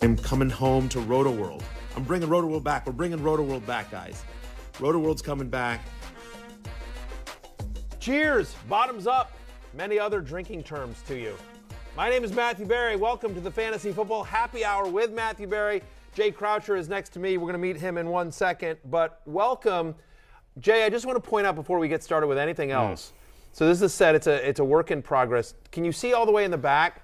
I'm coming home to Rotoworld. I'm bringing Rotoworld back. We're bringing Rotoworld back, guys. Rotoworld's coming back. Cheers, bottoms up, many other drinking terms to you. My name is Matthew Berry. Welcome to the Fantasy Football Happy Hour with Matthew Berry. Jay Croucher is next to me. We're going to meet him in 1 second. But welcome. Jay, I just want to point out before we get started with anything else. So this is a set. It's a work in progress. Can you see all the way in the back?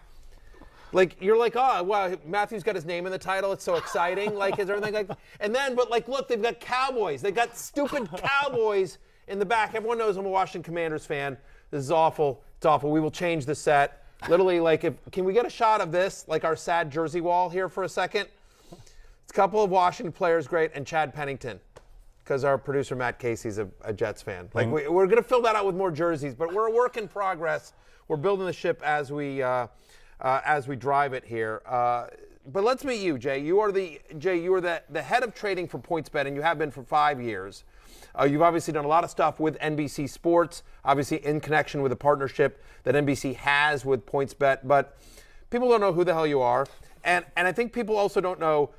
Like, you're like, oh, wow, Matthew's got his name in the title. It's so exciting. Like, is everything like that? And then, but like, look, they've got Cowboys. They've got stupid Cowboys in the back. Everyone knows I'm a Washington Commanders fan. This is awful. It's awful. We will change the set. Literally, like, can we get a shot of this, like our sad jersey wall here for a second? It's a couple of Washington players, great, and Chad Pennington, because our producer, Matt Casey's a Jets fan. Like, we're going to fill that out with more jerseys, but we're a work in progress. We're building the ship as we drive it here. But let's meet you, Jay. You are the head of trading for PointsBet, and you have been for 5 years. You've obviously done a lot of stuff with NBC Sports, obviously in connection with a partnership that NBC has with PointsBet. But people don't know who the hell you are. And I think people also don't know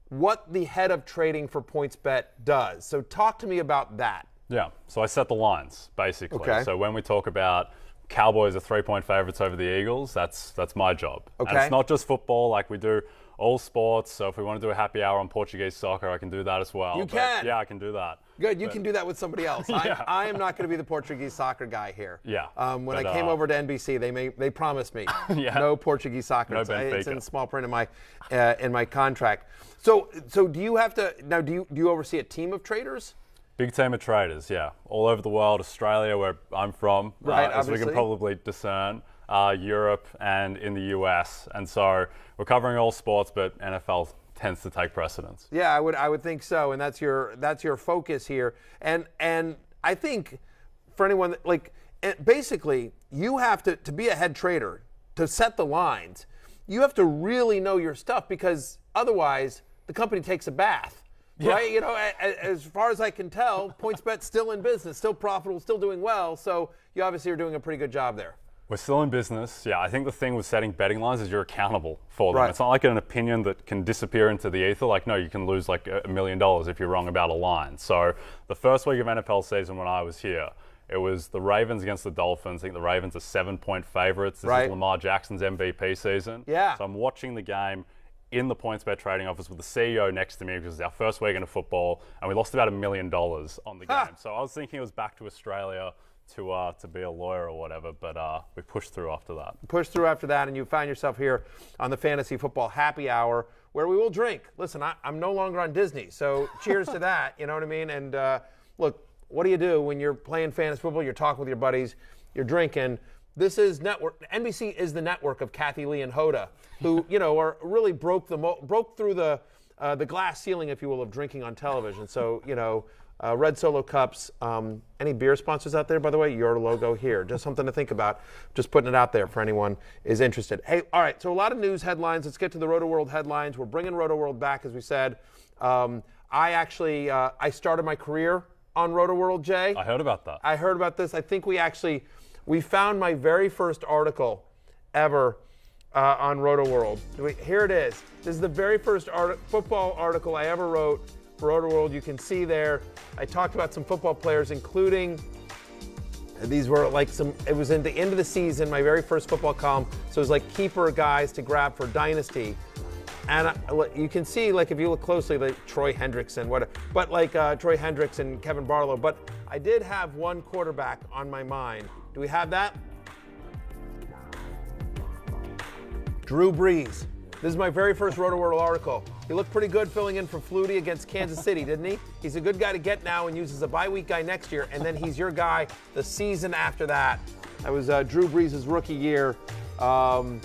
what the head of trading for PointsBet does. So talk to me about that. Yeah, so I set the lines, basically. Okay. So when we talk about Cowboys are 3-point favorites over the Eagles, that's my job. Okay. And it's not just football, like we do all sports. So if we want to do a happy hour on Portuguese soccer, I can do that as well. You can? Yeah, I can do that. Good, you can do that with somebody else. Yeah. I am not going to be the Portuguese soccer guy here. Yeah. When I came over to NBC, they promised me no Portuguese soccer. No It's in small print in my contract. So do you have to now? Do you oversee a team of traders? Big team of traders, yeah. All over the world, Australia, where I'm from, right, as we can probably discern, Europe and in the US. And so we're covering all sports, but NFL tends to take precedence. Yeah, I would think so, and that's your focus here. And I think for anyone that, like, basically you have to be a head trader, to set the lines. You have to really know your stuff, because otherwise the company takes a bath. Yeah. Right? You know, as far as I can tell, PointsBet's still in business, still profitable, still doing well. So you obviously are doing a pretty good job there. We're still in business. Yeah, I think the thing with setting betting lines is you're accountable for them. Right. It's not like an opinion that can disappear into the ether. Like, no, you can lose like $1 million if you're wrong about a line. So the first week of NFL season when I was here, it was the Ravens against the Dolphins. I think the Ravens are 7-point favorites. This is Lamar Jackson's MVP season. Yeah. So I'm watching the game in the PointsBet trading office with the CEO next to me, because it's our first week into football, and we lost about $1 million on the game. So I was thinking it was back to Australia to be a lawyer or whatever, but we pushed through after that. And you find yourself here on the Fantasy Football Happy Hour, where we will drink. Listen, I'm no longer on Disney, so cheers to that, you know what I mean? And look, what do you do when you're playing fantasy football? You're talking with your buddies, you're drinking. This is network. NBC is the network of Kathy Lee and Hoda, who are really broke through the glass ceiling, if you will, of drinking on television. So Red Solo cups. Any beer sponsors out there, by the way? Your logo here. Just something to think about. Just putting it out there for anyone is interested. Hey, all right. So a lot of news headlines. Let's get to the Rotoworld headlines. We're bringing Rotoworld back, as we said. I started my career on Rotoworld, Jay. I heard about that. I heard about this. I think we found my very first article ever on Rotoworld. Here it is. This is the very first football article I ever wrote for Rotoworld. You can see there, I talked about some football players, including, these were like it was in the end of the season, my very first football column. So it was like keeper guys to grab for Dynasty. And you can see, like, if you look closely, like Troy Hendrickson, Troy Hendricks and Kevin Barlow. But I did have one quarterback on my mind. Do we have that? Drew Brees. This is my very first Rotoworld article. He looked pretty good filling in for Flutie against Kansas City, didn't he? He's a good guy to get now and use as a bye-week guy next year, and then he's your guy the season after that. That was Drew Brees' rookie year. So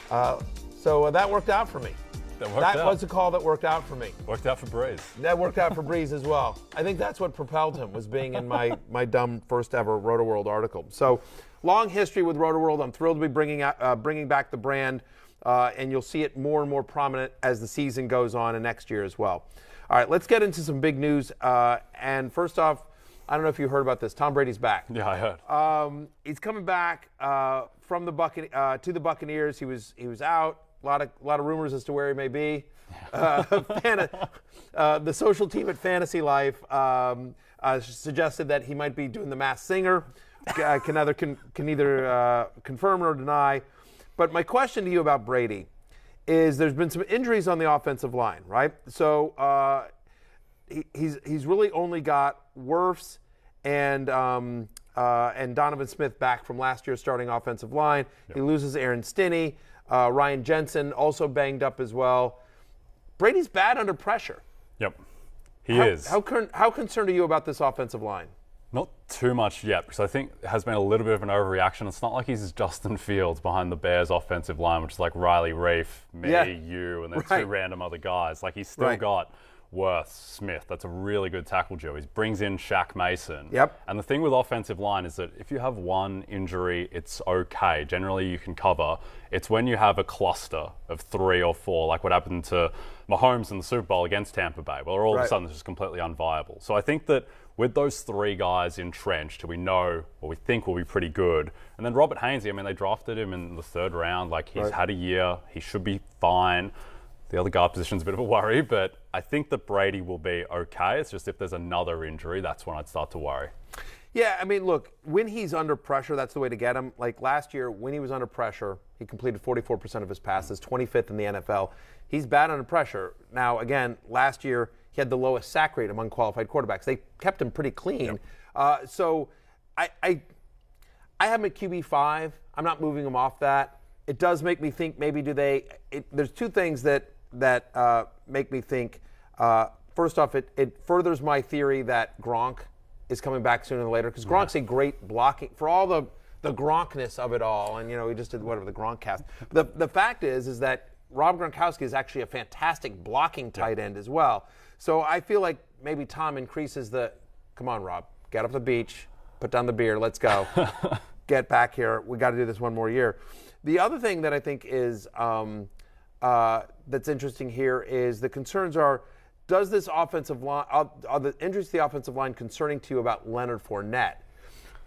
that worked out for me. That was a call that worked out for me. Worked out for Brees. That worked out for Brees as well. I think that's what propelled him, was being in my dumb first ever Rotoworld article. So, long history with Rotoworld. I'm thrilled to be bringing back the brand, and you'll see it more and more prominent as the season goes on and next year as well. All right, let's get into some big news. And first off, I don't know if you heard about this. Tom Brady's back. Yeah, I heard. He's coming back from the to the Buccaneers. He was out. lot of rumors as to where he may be. The social team at Fantasy Life suggested that he might be doing The Masked Singer. Can either confirm or deny. But my question to you about Brady is there's been some injuries on the offensive line, right? So he's really only got Wirfs and Donovan Smith back from last year's starting offensive line. Yep. He loses Aaron Stinney. Ryan Jensen also banged up as well. Brady's bad under pressure. Yep, he is. How concerned are you about this offensive line? Not too much yet, because I think it has been a little bit of an overreaction. It's not like he's Justin Fields behind the Bears' offensive line, which is like Riley Reif, me, you, and then two random other guys. Like, he's still got Worth, Smith. That's a really good tackle duo. He brings in Shaq Mason. Yep. And the thing with offensive line is that if you have one injury, it's okay. Generally, you can cover. It's when you have a cluster of 3 or 4, like what happened to Mahomes in the Super Bowl against Tampa Bay, where all of a sudden it's just completely unviable. So I think that with those 3 guys entrenched, who we know or we think will be pretty good, and then Robert Hainsey, I mean, they drafted him in the 3rd round. Like, he's had a year. He should be fine. The other guard position's a bit of a worry, but I think that Brady will be okay. It's just if there's another injury, that's when I'd start to worry. Yeah, I mean, look, when he's under pressure, that's the way to get him. Like last year, when he was under pressure, he completed 44% of his passes, 25th in the NFL. He's bad under pressure. Now, again, last year, he had the lowest sack rate among qualified quarterbacks. They kept him pretty clean. Yep. So I have him at QB5. I'm not moving him off that. It does make me think maybe there's 2 things that make me think. First off, it furthers my theory that Gronk is coming back sooner than later, because Gronk's a great blocking for all the Gronkness of it all, and he just did the Gronkcast. The fact is that Rob Gronkowski is actually a fantastic blocking tight end as well. So I feel like maybe Tom increases come on, Rob, get off the beach, put down the beer, let's go, get back here. We got to do this one more year. The other thing that I think is that's interesting here is the concerns are, does this offensive line, are the injuries to the offensive line concerning to you about Leonard Fournette?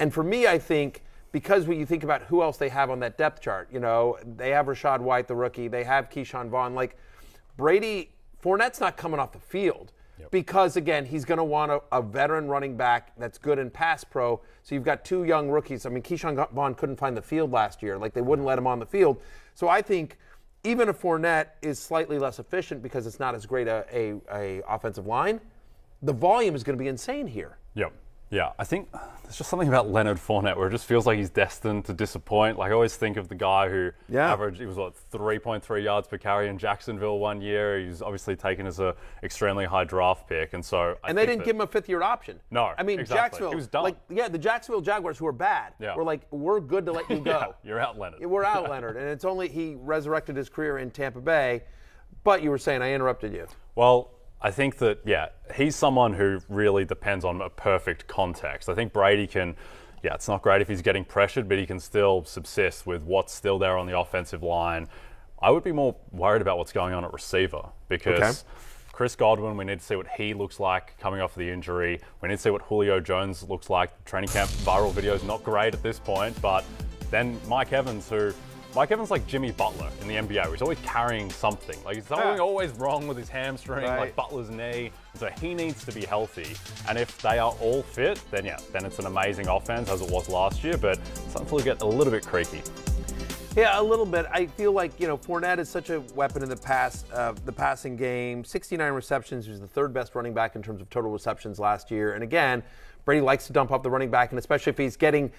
And for me, I think, because when you think about who else they have on that depth chart, they have Rachaad White, the rookie, they have Keyshawn Vaughn. Like, Fournette's not coming off the field because, again, he's going to want a veteran running back that's good in pass pro. So you've got 2 young rookies. I mean, Keyshawn Vaughn couldn't find the field last year. Like, they wouldn't let him on the field. So I think even if Fournette is slightly less efficient because it's not as great a offensive line, the volume is going to be insane here. Yep. Yeah, I think there's just something about Leonard Fournette where it just feels like he's destined to disappoint. Like, I always think of the guy who averaged, he was 3.3 yards per carry in Jacksonville one year. He was obviously taken as an extremely high draft pick. And so they didn't give him a 5th-year option. No, I mean, exactly. Jacksonville, he was done. the Jacksonville Jaguars, who are bad, were like, we're good to let you go. You're out, Leonard. We're out, Leonard. And it's only he resurrected his career in Tampa Bay. But you were saying, I interrupted you. Well, I think that, he's someone who really depends on a perfect context. I think Brady can, it's not great if he's getting pressured, but he can still subsist with what's still there on the offensive line. I would be more worried about what's going on at receiver, because Chris Godwin, we need to see what he looks like coming off the injury. We need to see what Julio Jones looks like. Training camp viral video is not great at this point, but then Mike Evans like Jimmy Butler in the NBA. He's always carrying something. Like, there's something always wrong with his hamstring, like Butler's knee. So he needs to be healthy. And if they are all fit, then it's an amazing offense, as it was last year. But something will get a little bit creaky. Yeah, a little bit. I feel like, Fournette is such a weapon in the passing game. 69 receptions. He was the 3rd best running back in terms of total receptions last year. And again, Brady likes to dump off the running back, and especially if he's getting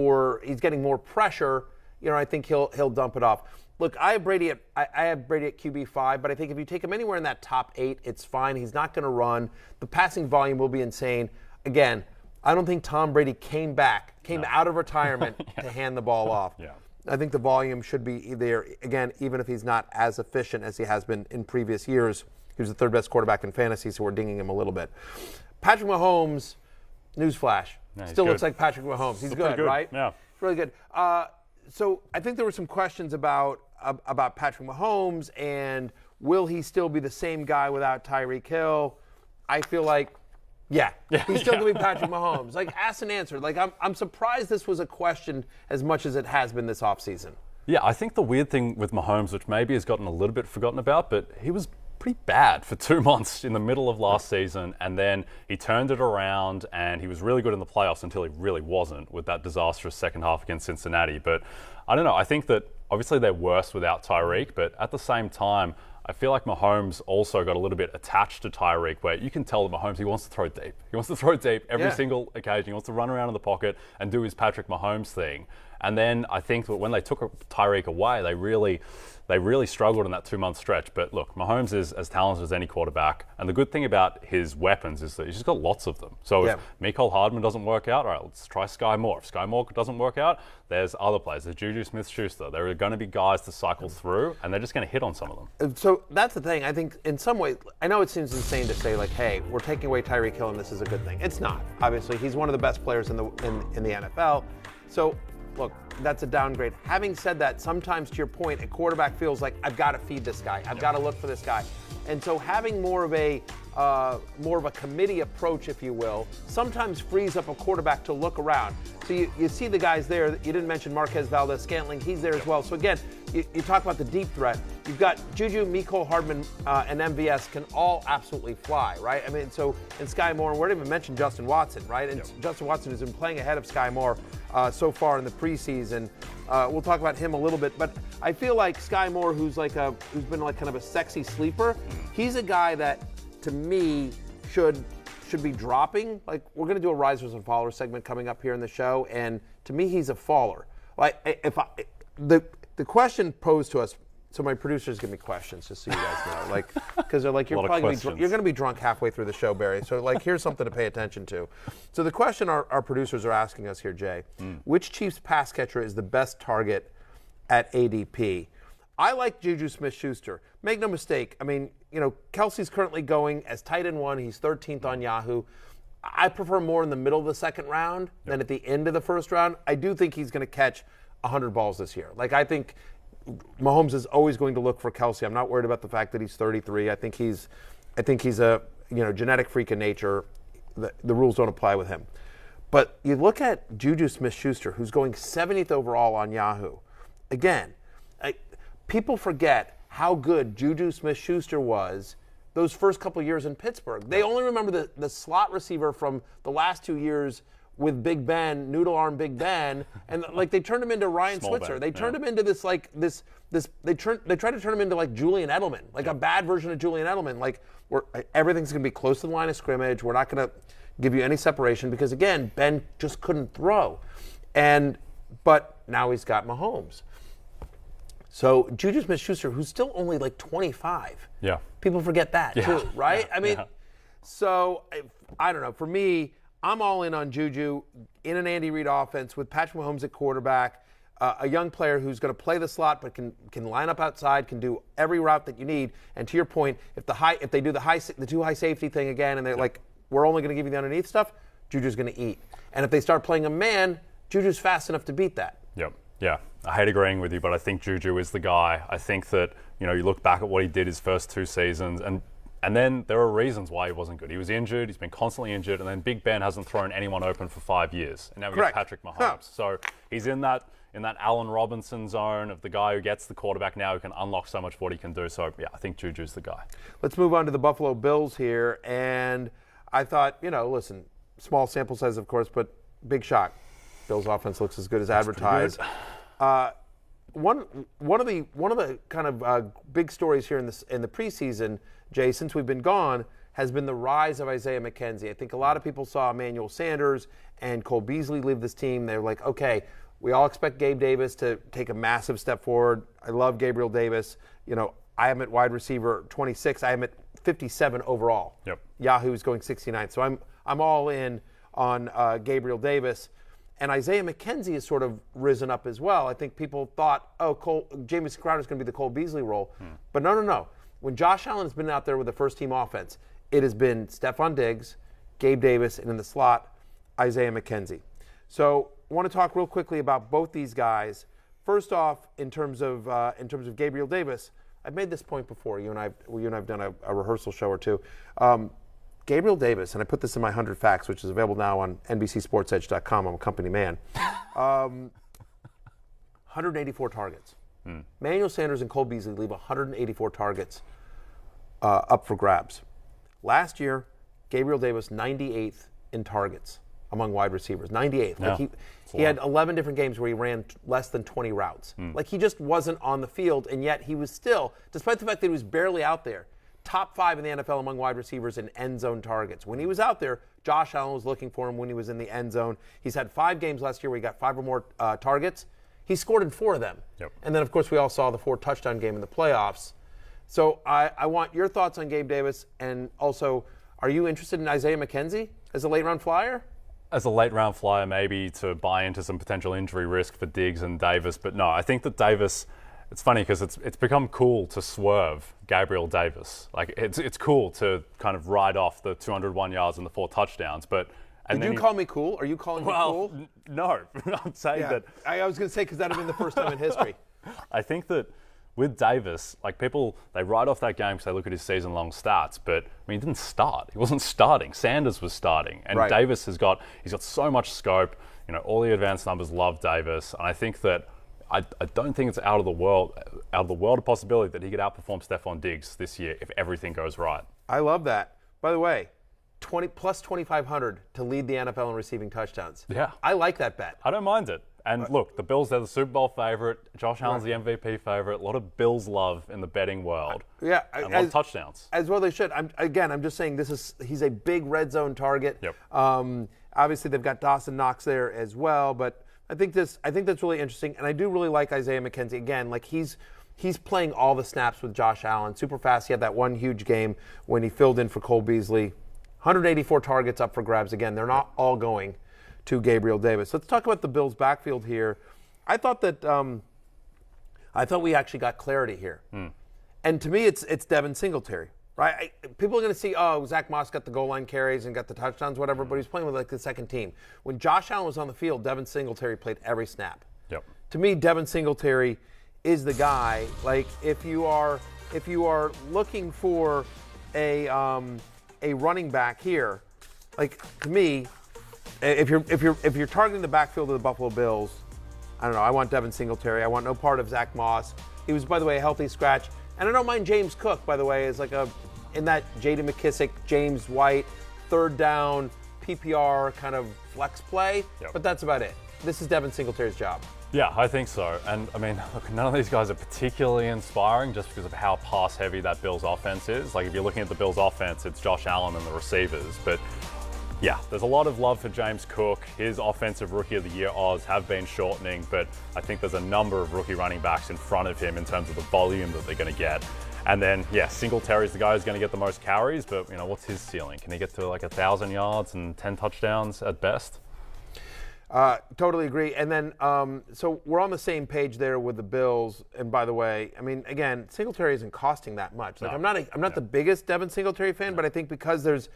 more pressure, I think he'll dump it off. Look, I have Brady at QB5, but I think if you take him anywhere in that top 8, it's fine. He's not going to run. The passing volume will be insane. Again, I don't think Tom Brady came out of retirement to hand the ball off. Yeah. I think the volume should be there, again, even if he's not as efficient as he has been in previous years. He was the 3rd best quarterback in fantasy, so we're dinging him a little bit. Patrick Mahomes, newsflash, still looks like Patrick Mahomes. He's good, right? Yeah. It's really good. So I think there were some questions about Patrick Mahomes and will he still be the same guy without Tyreek Hill? I feel like, he's still going to be Patrick Mahomes. Like, asked and answered. Like, I'm surprised this was a question as much as it has been this offseason. Yeah, I think the weird thing with Mahomes, which maybe has gotten a little bit forgotten about, but he was pretty bad for 2 months in the middle of last season, and then he turned it around, and he was really good in the playoffs until he really wasn't with that disastrous second half against Cincinnati. But I don't know. I think that obviously they're worse without Tyreek, but at the same time, I feel like Mahomes also got a little bit attached to Tyreek, where you can tell that Mahomes, he wants to throw deep. He wants to throw deep every single occasion. He wants to run around in the pocket and do his Patrick Mahomes thing. And then I think that when they took Tyreek away, they really struggled in that 2-month stretch. But look, Mahomes is as talented as any quarterback. And the good thing about his weapons is that he's just got lots of them. So if Mecole Hardman doesn't work out, all right, let's try Sky Moore. If Sky Moore doesn't work out, there's other players. There's Juju Smith-Schuster. There are going to be guys to cycle through, and they're just going to hit on some of them. So that's the thing. I think in some ways, I know it seems insane to say, like, hey, we're taking away Tyreek Hill and this is a good thing. It's not. Obviously, he's one of the best players in the NFL. So, look, that's a downgrade. Having said that, sometimes to your point, a quarterback feels like, I've got to feed this guy. I've got to look for this guy. And so having more of a committee approach, if you will, sometimes frees up a quarterback to look around. So you see the guys there. You didn't mention Marquez Valdez-Scantling. He's there as well. So again, you talk about the deep threat. You've got Juju, Mecole Hardman, and MVS can all absolutely fly, right? I mean, so in Sky Moore, we didn't even mention Justin Watson, right? And Justin Watson has been playing ahead of Sky Moore so far in the preseason. We'll talk about him a little bit, but I feel like Sky Moore, who's been like kind of a sexy sleeper, he's a guy that, to me, should be dropping. Like, we're going to do a risers and fallers segment coming up here in the show, and to me, he's a faller. Like, the question posed to us. So my producers give me questions, just so you guys know, like, because they're like, you're going to be drunk halfway through the show, Barry. So like, here's something to pay attention to. So the question our producers are asking us here, Jay, which Chiefs pass catcher is the best target at ADP? I like Juju Smith-Schuster. Make no mistake. I mean, Kelsey's currently going as tight end 1. He's 13th on Yahoo. I prefer more in the middle of the second round than at the end of the first round. I do think he's going to catch 100 balls this year. Like, I think Mahomes is always going to look for Kelsey. I'm not worried about the fact that he's 33. I think he's a genetic freak of nature. The rules don't apply with him. But you look at Juju Smith-Schuster, who's going 70th overall on Yahoo. Again, people forget how good Juju Smith-Schuster was those first couple of years in Pittsburgh. They only remember the slot receiver from the last 2 years with Big Ben, noodle arm Big Ben, and like they turned him into Ryan Switzer. They turned him into this they tried to turn him into like Julian Edelman, like a bad version of Julian Edelman. Like, everything's going to be close to the line of scrimmage. We're not going to give you any separation because, again, Ben just couldn't throw. But now he's got Mahomes. So Juju Smith-Schuster, who's still only like 25. Yeah. People forget that too, right? I mean, so I don't know. For me, I'm all in on Juju in an Andy Reid offense with Patrick Mahomes at quarterback, a young player who's going to play the slot but can line up outside, can do every route that you need. And to your point, if they do the too high safety thing again, and they're like, we're only going to give you the underneath stuff, Juju's going to eat. And if they start playing a man, Juju's fast enough to beat that. Yep. Yeah, I hate agreeing with you, but I think Juju is the guy. I think that, you look back at what he did his first 2 seasons, and then there are reasons why he wasn't good. He was injured, he's been constantly injured, and then Big Ben hasn't thrown anyone open for 5 years. And now we got Patrick Mahomes. So he's in that Allen Robinson zone of the guy who gets the quarterback now who can unlock so much of what he can do. So, yeah, I think Juju's the guy. Let's move on to the Buffalo Bills here. And I thought, listen, small sample size, of course, but big shock. Bills offense looks as good as advertised. One of the kind of big stories here in the preseason, Jay, since we've been gone, has been the rise of Isaiah McKenzie. I think a lot of people saw Emmanuel Sanders and Cole Beasley leave this team. They're like, okay, we all expect Gabe Davis to take a massive step forward. I love Gabriel Davis. I am at wide receiver 26. I am at 57 overall. Yep. Yahoo's going 69. So I'm all in on Gabriel Davis. And Isaiah McKenzie has sort of risen up as well. I think people thought, Jameis Crowder's going to be the Cole Beasley role. But no. When Josh Allen has been out there with the first-team offense, it has been Stephon Diggs, Gabe Davis, and in the slot, Isaiah McKenzie. So I want to talk real quickly about both these guys. First off, in terms of Gabriel Davis, I've made this point before. You and I've done a rehearsal show or two. Gabriel Davis, and I put this in my 100 Facts, which is available now on NBCSportsEdge.com. I'm a company man. 184 targets. Manuel Sanders and Cole Beasley leave 184 targets up for grabs. Last year, Gabriel Davis 98th in targets among wide receivers. 98th. Yeah, Like he had 11 different games where he ran less than 20 routes. Like he just wasn't on the field, and yet he was still, despite the fact that he was barely out there, top 5 in the NFL among wide receivers in end zone targets. When he was out there, Josh Allen was looking for him when he was in the end zone. He's had 5 games last year where he got 5 or more targets. He scored in 4 of them. Yep. And then, of course, we all saw the 4 touchdown game in the playoffs. So I want your thoughts on Gabe Davis, and also, are you interested in Isaiah McKenzie as a late-round flyer? As a late-round flyer, maybe to buy into some potential injury risk for Diggs and Davis. But no, I think that Davis, it's funny because it's become cool to swerve Gabriel Davis. Like, it's cool to kind of ride off the 201 yards and the 4 touchdowns. But Did you call me cool? Are you calling me cool? No. I'm saying that. I was going to say, because that would have been the first time in history. I think that with Davis, like people, they write off that game because they look at his season-long stats, but I mean, he didn't start. He wasn't starting. Sanders was starting, and Davis he's got so much scope. You know, all the advanced numbers love Davis, and I think that I don't think it's out of the world of possibility that he could outperform Stephon Diggs this year if everything goes right. I love that. By the way, 20 plus 2,500 to lead the NFL in receiving touchdowns. Yeah, I like that bet. I don't mind it. And look, the Bills, they're the Super Bowl favorite. Josh Allen's the MVP favorite. A lot of Bills love in the betting world. Yeah, and a lot of touchdowns. As well they should. I'm just saying he's a big red zone target. Yep. Obviously, they've got Dawson Knox there as well, but I think that's really interesting, and I do really like Isaiah McKenzie. Again, like he's playing all the snaps with Josh Allen. Super fast. He had that one huge game when he filled in for Cole Beasley. 184 targets up for grabs. Again, they're not all going to Gabriel Davis. Let's talk about the Bills' backfield here. I thought we actually got clarity here, and to me, it's Devin Singletary. Right? People are going to see, Zach Moss got the goal line carries and got the touchdowns, whatever, but he's playing with like the second team. When Josh Allen was on the field, Devin Singletary played every snap. Yep. To me, Devin Singletary is the guy. Like if you are looking for a running back here, like to me, if you're targeting the backfield of the Buffalo Bills, I don't know. I want Devin Singletary. I want no part of Zach Moss. He was, by the way, a healthy scratch. And I don't mind James Cook, by the way, is like in that J.D. McKissick, James White, third down, PPR kind of flex play. Yep. But that's about it. This is Devin Singletary's job. Yeah, I think so. And I mean, look, none of these guys are particularly inspiring just because of how pass heavy that Bills offense is. Like if you're looking at the Bills offense, it's Josh Allen and the receivers. But yeah, there's a lot of love for James Cook. His offensive rookie of the year odds have been shortening, but I think there's a number of rookie running backs in front of him in terms of the volume that they're going to get. And then, yeah, Singletary's the guy who's going to get the most carries, but you know, what's his ceiling? Can he get to like 1,000 yards and 10 touchdowns at best? Totally agree. And then, so we're on the same page there with the Bills. And by the way, I mean, again, Singletary isn't costing that much. Like, No. I'm not the biggest Devin Singletary fan, but I think because there's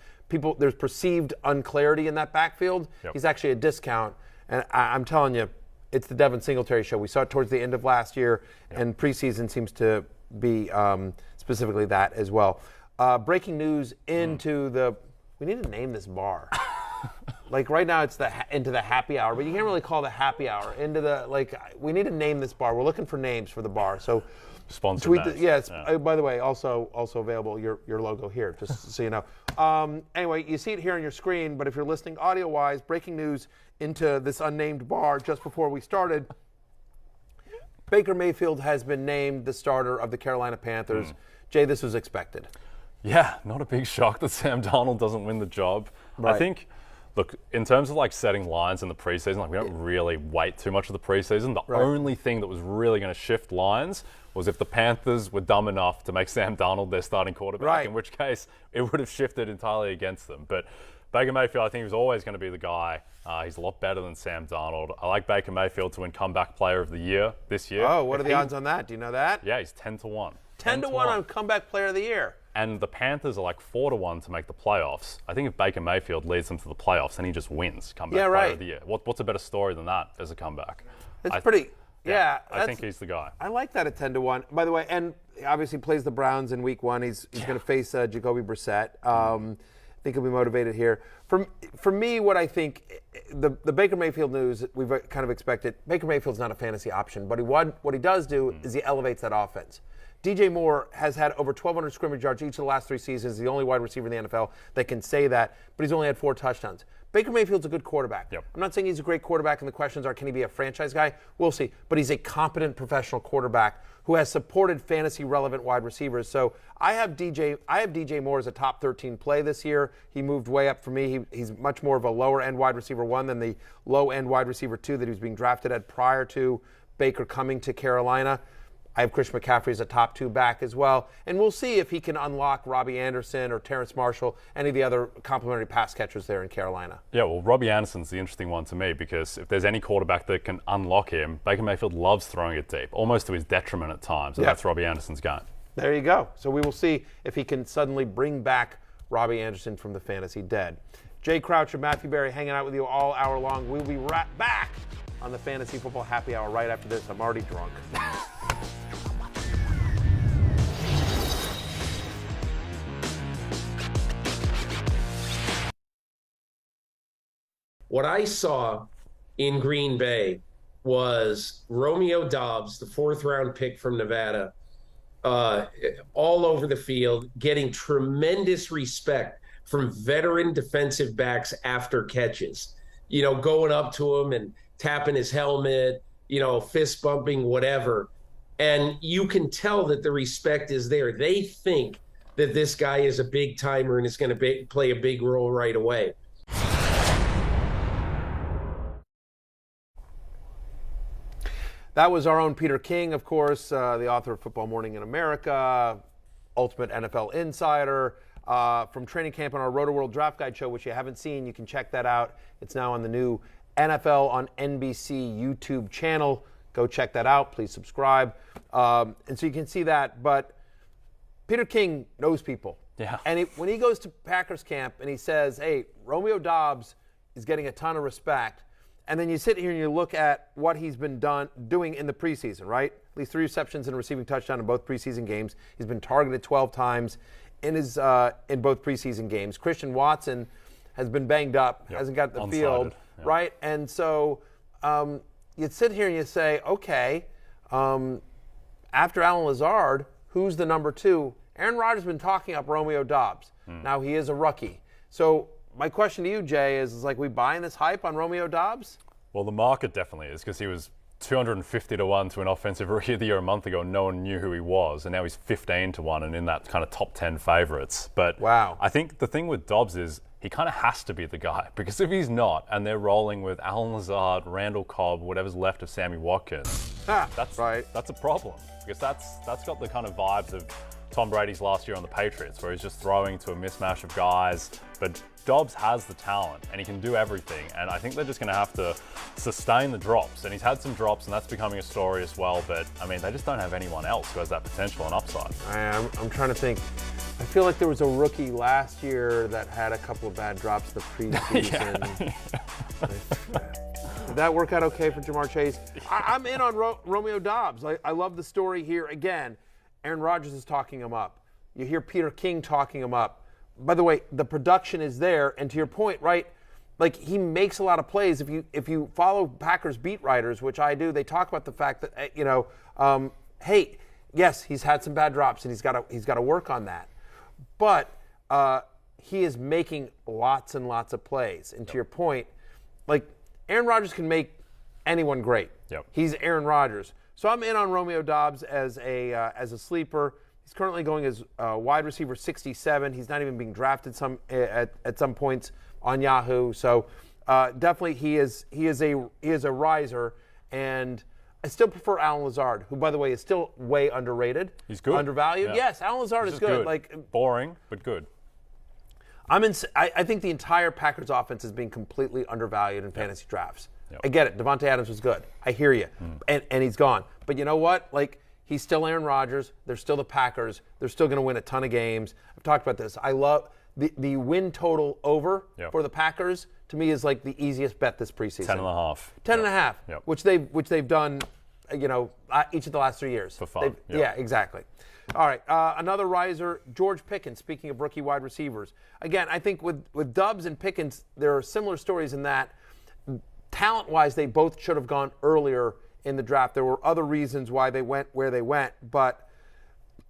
perceived unclarity in that backfield, he's actually a discount. And I'm telling you, it's the Devin Singletary show. We saw it towards the end of last year, and preseason seems to be specifically that as well. Breaking news into we need to name this bar. Like right now, it's into the happy hour, but you can't really call it the happy hour. We need to name this bar. We're looking for names for the bar. So, Sponsored tweet. names. By the way, also available your logo here, just so you know. Anyway, you see it here on your screen, but if you're listening audio-wise, breaking news into this unnamed bar just before we started. Baker Mayfield has been named the starter of the Carolina Panthers. Jay, this was expected. Yeah, not a big shock that Sam Darnold doesn't win the job. Right. I think, look, in terms of like setting lines in the preseason, like we don't really wait too much of the preseason. The only thing that was really going to shift lines was if the Panthers were dumb enough to make Sam Darnold their starting quarterback, in which case it would have shifted entirely against them. But Baker Mayfield, I think he was always going to be the guy. He's a lot better than Sam Darnold. I like Baker Mayfield to win comeback player of the year this year. Oh, what are the odds on that? Do you know that? Yeah, he's 10-1. 10-1 on comeback player of the year. And the Panthers are like 4-1 to make the playoffs. I think if Baker Mayfield leads them to the playoffs, then he just wins comeback player of the year. What's a better story than that as a comeback? It's pretty. Yeah, I think he's the guy. I like that at 10-1. By the way, and obviously plays the Browns in Week 1. He's going to face Jacoby Brissett. think he'll be motivated here. For me, what I think, the Baker Mayfield news, we've kind of expected. Baker Mayfield's not a fantasy option, but what he does do is he elevates that offense. DJ Moore has had over 1,200 scrimmage yards each of the last 3 seasons. He's the only wide receiver in the NFL that can say that, but he's only had 4 touchdowns. Baker Mayfield's a good quarterback. Yep. I'm not saying he's a great quarterback, and the questions are, can he be a franchise guy? We'll see. But he's a competent professional quarterback who has supported fantasy-relevant wide receivers. So I have DJ Moore as a top 13 play this year. He moved way up for me. He's much more of a lower-end wide receiver 1 than the low-end wide receiver 2 that he was being drafted at prior to Baker coming to Carolina. I have Chris McCaffrey as a top 2 back as well. And we'll see if he can unlock Robbie Anderson or Terrence Marshall, any of the other complimentary pass catchers there in Carolina. Yeah, well, Robbie Anderson's the interesting one to me because if there's any quarterback that can unlock him, Baker Mayfield loves throwing it deep, almost to his detriment at times, and that's Robbie Anderson's game. There you go. So we will see if he can suddenly bring back Robbie Anderson from the fantasy dead. Jay Croucher, Matthew Berry hanging out with you all hour long. We'll be right back on the Fantasy Football Happy Hour right after this. I'm already drunk. What I saw in Green Bay was Romeo Doubs, the 4th-round pick from Nevada, all over the field, getting tremendous respect from veteran defensive backs after catches. You know, going up to him and tapping his helmet, you know, fist bumping, whatever. And you can tell that the respect is there. They think that this guy is a big timer and is going to play a big role right away. That was our own Peter King, of course, the author of Football Morning in America, Ultimate NFL Insider, from training camp on our Rotoworld Draft Guide show, which you haven't seen. You can check that out. It's now on the new NFL on NBC YouTube channel. Go check that out. Please subscribe. And so you can see that. But Peter King knows people. Yeah. And when he goes to Packers camp and he says, hey, Romeo Doubs is getting a ton of respect, and then you sit here and you look at what he's been doing in the preseason, right? At least 3 receptions and a receiving touchdown in both preseason games. He's been targeted 12 times in both preseason games. Christian Watson has been banged up, hasn't got the field, right? And so you'd sit here and you say, okay, after Allen Lazard, who's the number 2? Aaron Rodgers has been talking up Romeo Doubs. Now he is a rookie. So my question to you, Jay, is like, we buying this hype on Romeo Doubs? Well, the market definitely is because he was 250 to 1 to an offensive rookie of the year a month ago. No one knew who he was, and now he's 15 to 1 and in that kind of top 10 favorites. But wow. I think the thing with Doubs is he kind of has to be the guy because if he's not, and they're rolling with Allen Lazard, Randall Cobb, whatever's left of Sammy Watkins, that's a problem because that's got the kind of vibes of Tom Brady's last year on the Patriots, where he's just throwing to a mismatch of guys. But Doubs has the talent, and he can do everything. And I think they're just going to have to sustain the drops. And he's had some drops, and that's becoming a story as well. But, I mean, they just don't have anyone else who has that potential and upside. I'm trying to think. I feel like there was a rookie last year that had a couple of bad drops the preseason. Did that work out okay for Jamar Chase? I'm in on Romeo Doubs. I love the story here. Again, Aaron Rodgers is talking him up. You hear Peter King talking him up. By the way, the production is there, and to your point, right? Like, he makes a lot of plays. If you follow Packers beat writers, which I do, they talk about the fact that hey, yes, he's had some bad drops, and he's got to work on that. But he is making lots and lots of plays. And to your point, like, Aaron Rodgers can make anyone great. Yep. He's Aaron Rodgers. So I'm in on Romeo Doubs as a sleeper. He's currently going as wide receiver 67. He's not even being drafted at some points on Yahoo. So definitely he is a riser. And I still prefer Allen Lazard, who, by the way, is still way underrated. He's good. Undervalued. Yeah. Yes, Allen Lazard is good. Like, boring, but good. I think the entire Packers offense is being completely undervalued in fantasy drafts. Yep. I get it. Devontae Adams was good. I hear you. And he's gone. But you know what? Like, he's still Aaron Rodgers. They're still the Packers. They're still going to win a ton of games. I've talked about this. I love the win total over for the Packers. To me, is like the easiest bet this preseason. 10.5. 10.5, Yep. which they've done each of the last 3 years. For fun. Yeah, exactly. All right, another riser, George Pickens, speaking of rookie wide receivers. Again, I think with Doubs and Pickens, there are similar stories in that talent-wise, they both should have gone earlier in the draft. There were other reasons why they went where they went, but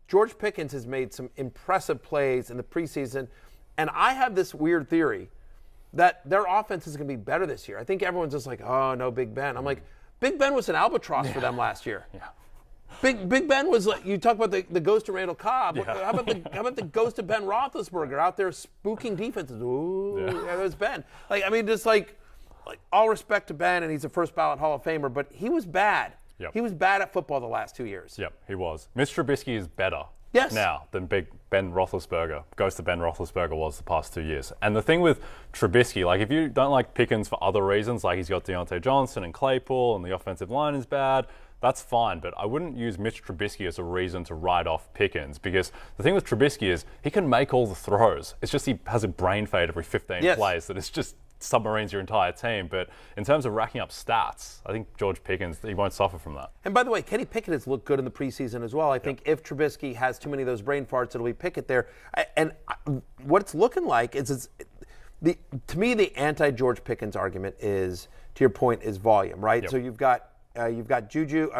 George Pickens has made some impressive plays in the preseason, and I have this weird theory that their offense is going to be better this year. I think everyone's just like, oh, no, Big Ben. I'm like, Big Ben was an albatross for them last year. Yeah. Big Ben was like, you talk about the ghost of Randall Cobb. Yeah. How about the ghost of Ben Roethlisberger out there spooking defenses? Ooh, yeah, there's Ben. Just all respect to Ben, and he's a first ballot Hall of Famer, but he was bad. Yep. He was bad at football the last 2 years. Yep, he was. Mitch Trubisky is better now than Big Ben Roethlisberger, ghost of Ben Roethlisberger was the past 2 years. And the thing with Trubisky, if you don't like Pickens for other reasons, like he's got Deontay Johnson and Claypool and the offensive line is bad, that's fine, but I wouldn't use Mitch Trubisky as a reason to write off Pickens, because the thing with Trubisky is he can make all the throws. It's just he has a brain fade every 15 plays that it's just submarines your entire team. But in terms of racking up stats, I think George Pickens, he won't suffer from that. And by the way, Kenny Pickett has looked good in the preseason as well. I think if Trubisky has too many of those brain farts, it'll be Pickett there. And what it's looking like is to me, the anti-George Pickens argument is, to your point, is volume, right? Yep. So you've got Juju.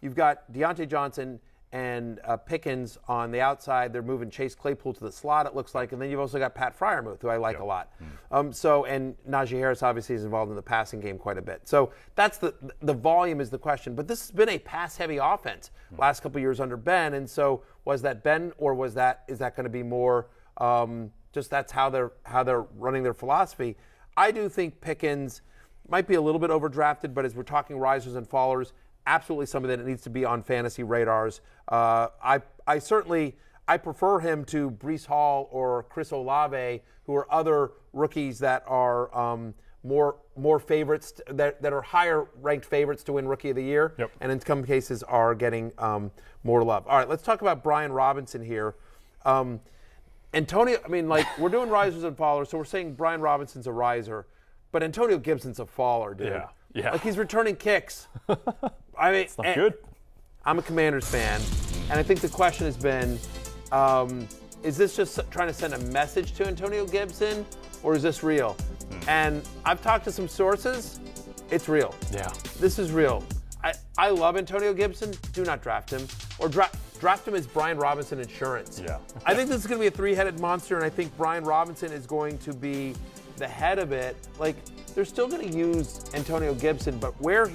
You've got Deontay Johnson and Pickens on the outside. They're moving Chase Claypool to the slot, it looks like. And then you've also got Pat Freiermuth, who I like a lot. And Najee Harris obviously is involved in the passing game quite a bit. So that's the volume is the question. But this has been a pass-heavy offense last couple of years under Ben. And so was that Ben, or is that going to be more just that's how they're running their philosophy? I do think Pickens might be a little bit overdrafted, but as we're talking risers and fallers, absolutely something that needs to be on fantasy radars. I prefer him to Breece Hall or Chris Olave, who are other rookies that are more favorites, that are higher ranked favorites to win Rookie of the Year, and in some cases are getting more love. All right, let's talk about Brian Robinson here. Antonio, we're doing risers and fallers, so we're saying Brian Robinson's a riser. But Antonio Gibson's a faller, dude. Yeah. He's returning kicks. It's not good. I'm a Commanders fan, and I think the question has been, is this just trying to send a message to Antonio Gibson, or is this real? And I've talked to some sources. It's real. Yeah. This is real. I love Antonio Gibson. Do not draft him. Or draft him as Brian Robinson insurance. Yeah. I think this is going to be a three-headed monster, and I think Brian Robinson is going to be the head of it. They're still going to use Antonio Gibson, but where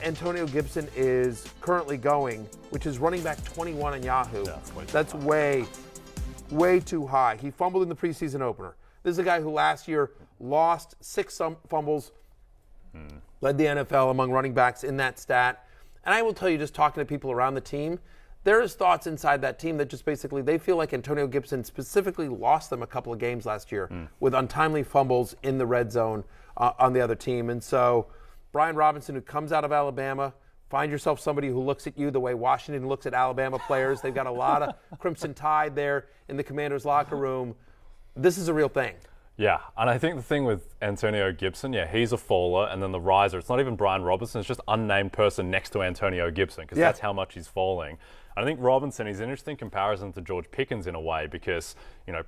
Antonio Gibson is currently going, which is running back 21 on Yahoo, that's way too high. He fumbled in the preseason opener. This is a guy who last year lost 6 fumbles, led the NFL among running backs in that stat. And I will tell you, just talking to people around the team, there is thoughts inside that team that just basically they feel like Antonio Gibson specifically lost them a couple of games last year with untimely fumbles in the red zone on the other team. And so Brian Robinson, who comes out of Alabama, find yourself somebody who looks at you the way Washington looks at Alabama players. They've got a lot of Crimson Tide there in the Commanders' locker room. This is a real thing. Yeah, and I think the thing with Antonio Gibson, he's a faller, and then the riser, it's not even Brian Robinson, it's just unnamed person next to Antonio Gibson, because that's how much he's falling. And I think Robinson is an interesting comparison to George Pickens in a way, because,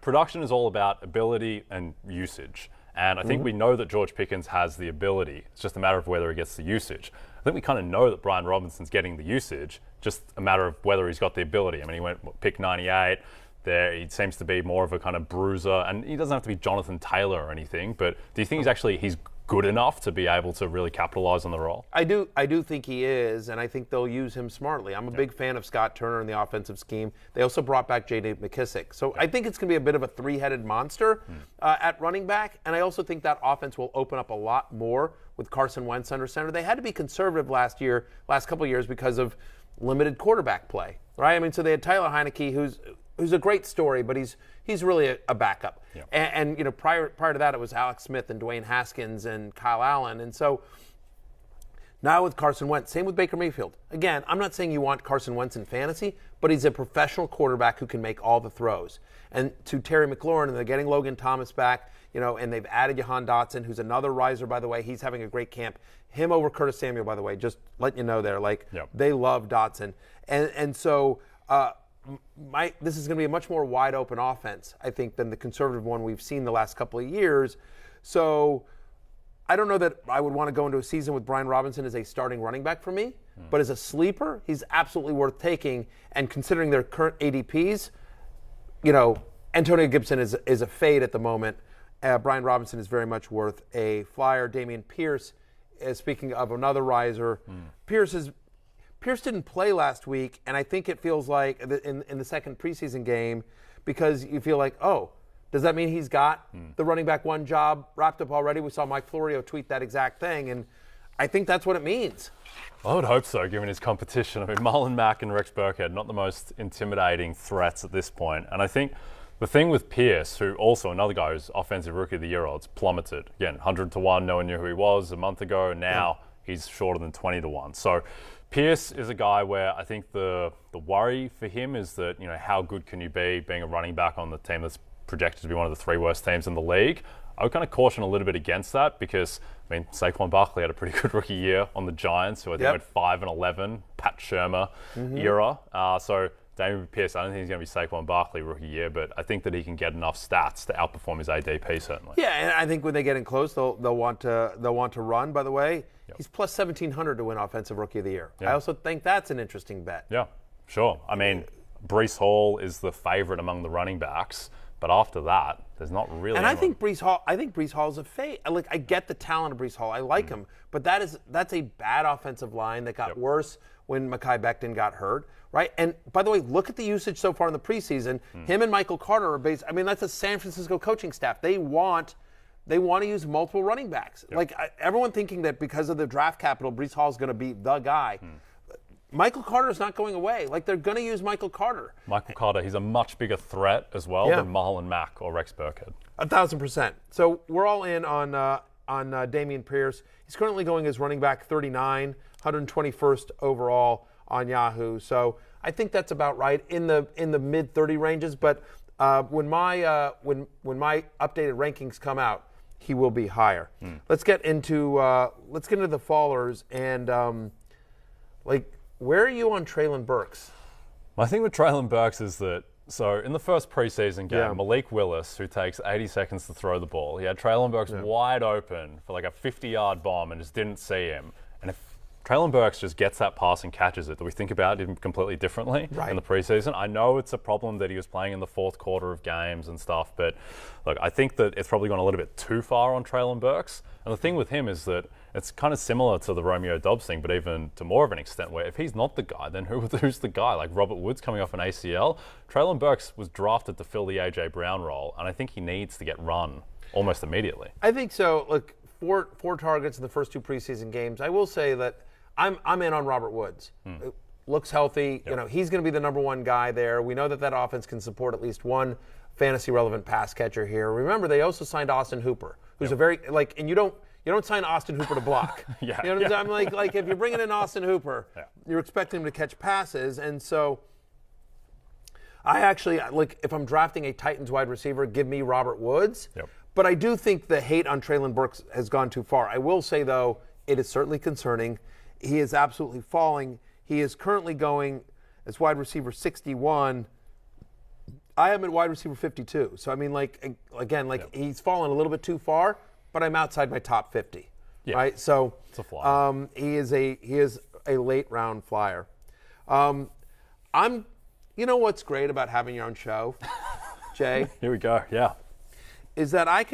production is all about ability and usage. And I think we know that George Pickens has the ability. It's just a matter of whether he gets the usage. I think we kind of know that Brian Robinson's getting the usage, just a matter of whether he's got the ability. He went pick 98. There, he seems to be more of a kind of bruiser, and he doesn't have to be Jonathan Taylor or anything, but do you think he's good enough to be able to really capitalize on the role? I do think he is, and I think they'll use him smartly. I'm a big fan of Scott Turner and the offensive scheme. They also brought back J.D. McKissick. So I think it's going to be a bit of a three-headed monster at running back, and I also think that offense will open up a lot more with Carson Wentz under center. They had to be conservative last couple of years because of limited quarterback play, right? So they had Tyler Heineke, who's a great story, but he's really a backup. Yeah. And prior to that, it was Alex Smith and Dwayne Haskins and Kyle Allen. And so Now with Carson Wentz, same with Baker Mayfield. Again, I'm not saying you want Carson Wentz in fantasy, but he's a professional quarterback who can make all the throws. And to Terry McLaurin, and they're getting Logan Thomas back, and they've added Jahan Dotson, who's another riser, by the way. He's having a great camp. Him over Curtis Samuel, by the way, just letting you know there. They love Dotson. And so this is going to be a much more wide open offense, I think, than the conservative one we've seen the last couple of years. So I don't know that I would want to go into a season with Brian Robinson as a starting running back for me, but as a sleeper, he's absolutely worth taking. And considering their current ADPs, Antonio Gibson is a fade at the moment. Brian Robinson is very much worth a flyer. Dameon Pierce, speaking of another riser, Pierce didn't play last week, and I think it feels like in the second preseason game, because you feel like, does that mean he's got the running back one job wrapped up already? We saw Mike Florio tweet that exact thing, and I think that's what it means. I would hope so, given his competition. I mean, Marlon Mack and Rex Burkhead, not the most intimidating threats at this point. And I think the thing with Pierce, who also another guy who's offensive rookie of the year odds, plummeted. Again, 100-1, no one knew who he was a month ago. Now he's shorter than 20-1. So Pierce is a guy where I think the worry for him is that, how good can you be being a running back on the team that's projected to be one of the 3 worst teams in the league? I would kind of caution a little bit against that because, Saquon Barkley had a pretty good rookie year on the Giants, who I think went 5-11, Pat Shurmur era. So Dameon Pierce, I don't think he's going to be Saquon Barkley rookie year, but I think that he can get enough stats to outperform his ADP certainly. Yeah, and I think when they get in close, they'll want to run. By the way, he's plus 1,700 to win Offensive Rookie of the Year. I also think that's an interesting bet. Yeah, sure. Breece Hall is the favorite among the running backs. But after that, there's not really. And I think Breece Hall is a fade. I get the talent of Breece Hall. I like him, but that's a bad offensive line that got worse when Mekhi Becton got hurt, right? And by the way, look at the usage so far in the preseason. Him and Michael Carter are based. That's a San Francisco coaching staff. They want to use multiple running backs. Everyone thinking that because of the draft capital, Breece Hall is going to be the guy. Michael Carter is not going away. They're going to use Michael Carter. Michael Carter, he's a much bigger threat as well than Marlon Mack or Rex Burkhead. 1,000%. So we're all in on Dameon Pierce. He's currently going as running back 39, 121st overall on Yahoo. So I think that's about right in the mid 30 ranges. But when my updated rankings come out, he will be higher. Let's get into the fallers and where are you on Treylin Brooks? My thing with Treylin Brooks is that, so in the first preseason game, Malik Willis, who takes 80 seconds to throw the ball, he had Treylin Brooks wide open for a 50-yard bomb and just didn't see him. And if Treylin Brooks just gets that pass and catches it, do we think about it completely differently in the preseason? I know it's a problem that he was playing in the fourth quarter of games and stuff, but look, I think that it's probably gone a little bit too far on Treylin Brooks. And the thing with him is that it's kind of similar to the Romeo Doubs thing, but even to more of an extent where if he's not the guy, then who's the guy? Like Robert Woods coming off an ACL. Treylin Brooks was drafted to fill the A.J. Brown role, and I think he needs to get run almost immediately. I think so. Look, four targets in the first 2 preseason games. I will say that I'm in on Robert Woods. Looks healthy. He's going to be the number 1 guy there. We know that offense can support at least one fantasy-relevant pass catcher here. Remember, they also signed Austin Hooper, who's a very and you don't sign Austin Hooper to block. You know what I'm saying? Like if you're bringing in Austin Hooper, you're expecting him to catch passes. And so I actually, if I'm drafting a Titans wide receiver, give me Robert Woods. But I do think the hate on Treylin Brooks has gone too far. I will say, though, it is certainly concerning. He is absolutely falling. He is currently going as wide receiver 61. I am at wide receiver 52. So, he's fallen a little bit too far. But I'm outside my top 50, right? So it's a flyer. He is a late round flyer. You know what's great about having your own show, Jay? Here we go. Yeah. Is that I'm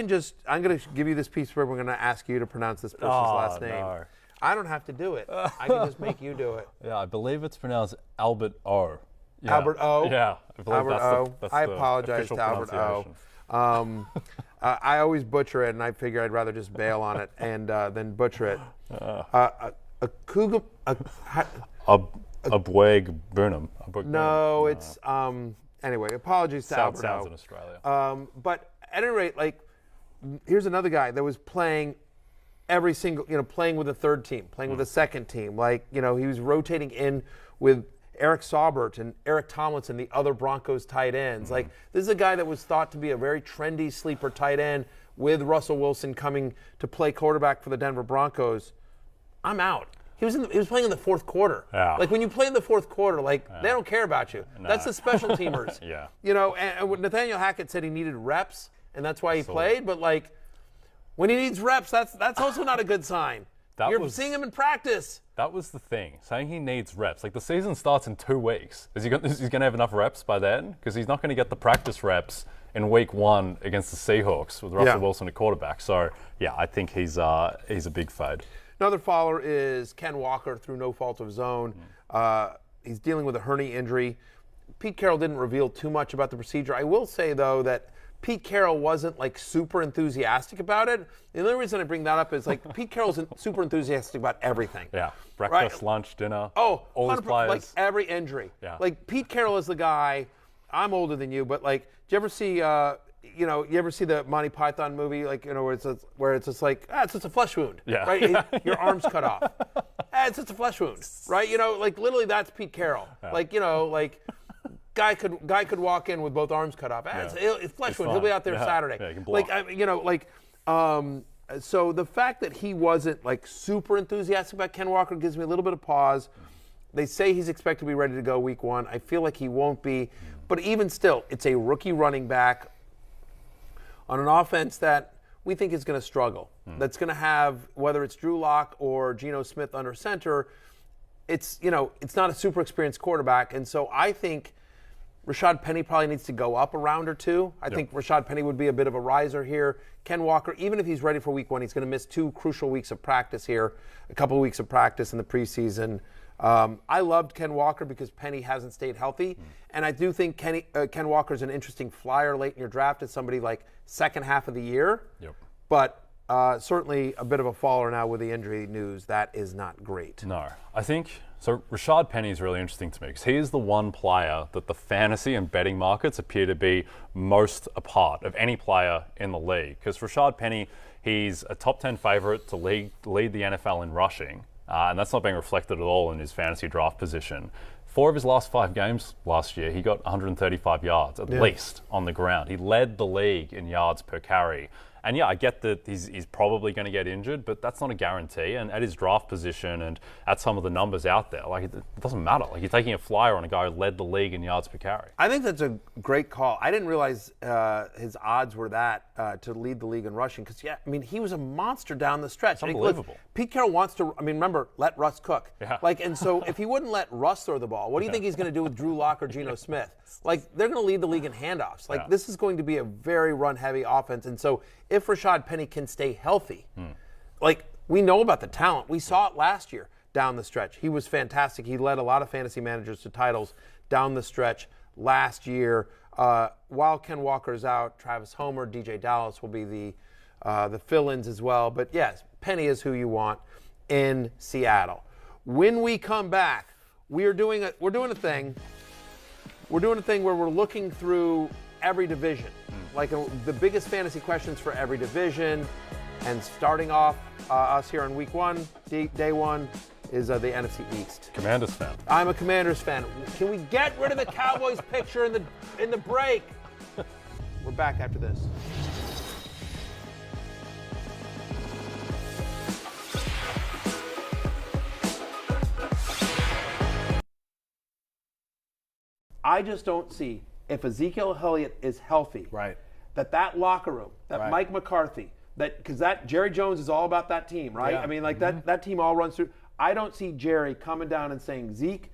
going to give you this piece where we're going to ask you to pronounce this person's last name. No. I don't have to do it. I can just make you do it. Yeah, I believe it's pronounced Albert O. Yeah. Albert O. Yeah, I believe Albert O. I apologize to Albert O. I always butcher it, and I figure I'd rather just bail on it and then butcher it. Abweg Burnham. No, it's anyway. Apologies to Albert O. Sounds in Australia. But at any rate, here's another guy that was playing every single, playing with a third team, playing with a second team. Like, he was rotating in with Eric Saubert and Eric Tomlinson, the other Broncos tight ends. Like, this is a guy that was thought to be a very trendy sleeper tight end with Russell Wilson coming to play quarterback for the Denver Broncos. I'm out. He was playing in the fourth quarter. Yeah. Like, when you play in the fourth quarter, they don't care about you. No. That's the special teamers. Yeah. And Nathaniel Hackett said he needed reps, and that's why he played. But, like, when he needs reps, that's also not a good sign. You're seeing him in practice. That was the thing, saying he needs reps. Like, the season starts in 2 weeks. Is he going to have enough reps by then? Because he's not going to get the practice reps in week 1 against the Seahawks with Russell Wilson at quarterback. So, yeah, I think he's a big fade. Another follower is Ken Walker through no fault of his own. He's dealing with a hernia injury. Pete Carroll didn't reveal too much about the procedure. I will say, though, that Pete Carroll wasn't, like, super enthusiastic about it. The only reason I bring that up is, like, Pete Carroll's super enthusiastic about everything. Yeah, breakfast, lunch, dinner, all his players. Like, every injury. Yeah. Like, Pete Carroll is the guy, I'm older than you, but, like, do you ever see, you ever see the Monty Python movie, like, where it's just like, it's just a flesh wound, right? Your arm's cut off. It's just a flesh wound, right? Like, literally that's Pete Carroll. Yeah. Like, Guy could walk in with both arms cut off. It's flesh wound. He'll be out there Saturday. Yeah, he can block. So the fact that he wasn't, like, super enthusiastic about Ken Walker gives me a little bit of pause. They say he's expected to be ready to go week 1. I feel like he won't be. But even still, it's a rookie running back on an offense that we think is going to struggle. That's going to have, whether it's Drew Lock or Geno Smith under center, it's not a super experienced quarterback. And so I think Rashad Penny probably needs to go up a round or 2. I think Rashad Penny would be a bit of a riser here. Ken Walker, even if he's ready for week 1, he's going to miss 2 crucial weeks of practice here, a couple of weeks of practice in the preseason. I loved Ken Walker because Penny hasn't stayed healthy. And I do think Ken Walker is an interesting flyer late in your draft as somebody like second half of the year. But certainly a bit of a faller now with the injury news. That is not great. No. I think, so Rashad Penny is really interesting to me because he is the one player that the fantasy and betting markets appear to be most apart of any player in the league. Because Rashad Penny, he's a top 10 favorite to lead the NFL in rushing. And that's not being reflected at all in his fantasy draft position. 4 of his last 5 games last year, he got 135 yards at least on the ground. He led the league in yards per carry. And yeah, I get that he's probably going to get injured, but that's not a guarantee. And at his draft position and at some of the numbers out there, like, it doesn't matter. Like, you're taking a flyer on a guy who led the league in yards per carry. I think that's a great call. I didn't realize his odds were that to lead the league in rushing. Because, he was a monster down the stretch. Unbelievable. Look, Pete Carroll wants to, remember, let Russ cook. Yeah. And so if he wouldn't let Russ throw the ball, what do you think he's going to do with Drew Lock or Geno Smith? They're going to lead the league in handoffs. This is going to be a very run-heavy offense. And so if Rashad Penny can stay healthy, we know about the talent. We saw it last year down the stretch. He was fantastic. He led a lot of fantasy managers to titles down the stretch last year. While Ken Walker's out, Travis Homer, DJ Dallas will be the fill-ins as well. But yes, Penny is who you want in Seattle. When we come back, we're doing a thing. We're doing a thing where we're looking through every division, the biggest fantasy questions for every division. And starting off us here on week 1, day 1, is the NFC East. Commanders fan. I'm a Commanders fan. Can we get rid of the Cowboys picture in the break? We're back after this. I just don't see, if Ezekiel Elliott is healthy, that locker room, that Mike McCarthy, because Jerry Jones is all about that team, right? Yeah. That team all runs through. I don't see Jerry coming down and saying, Zeke,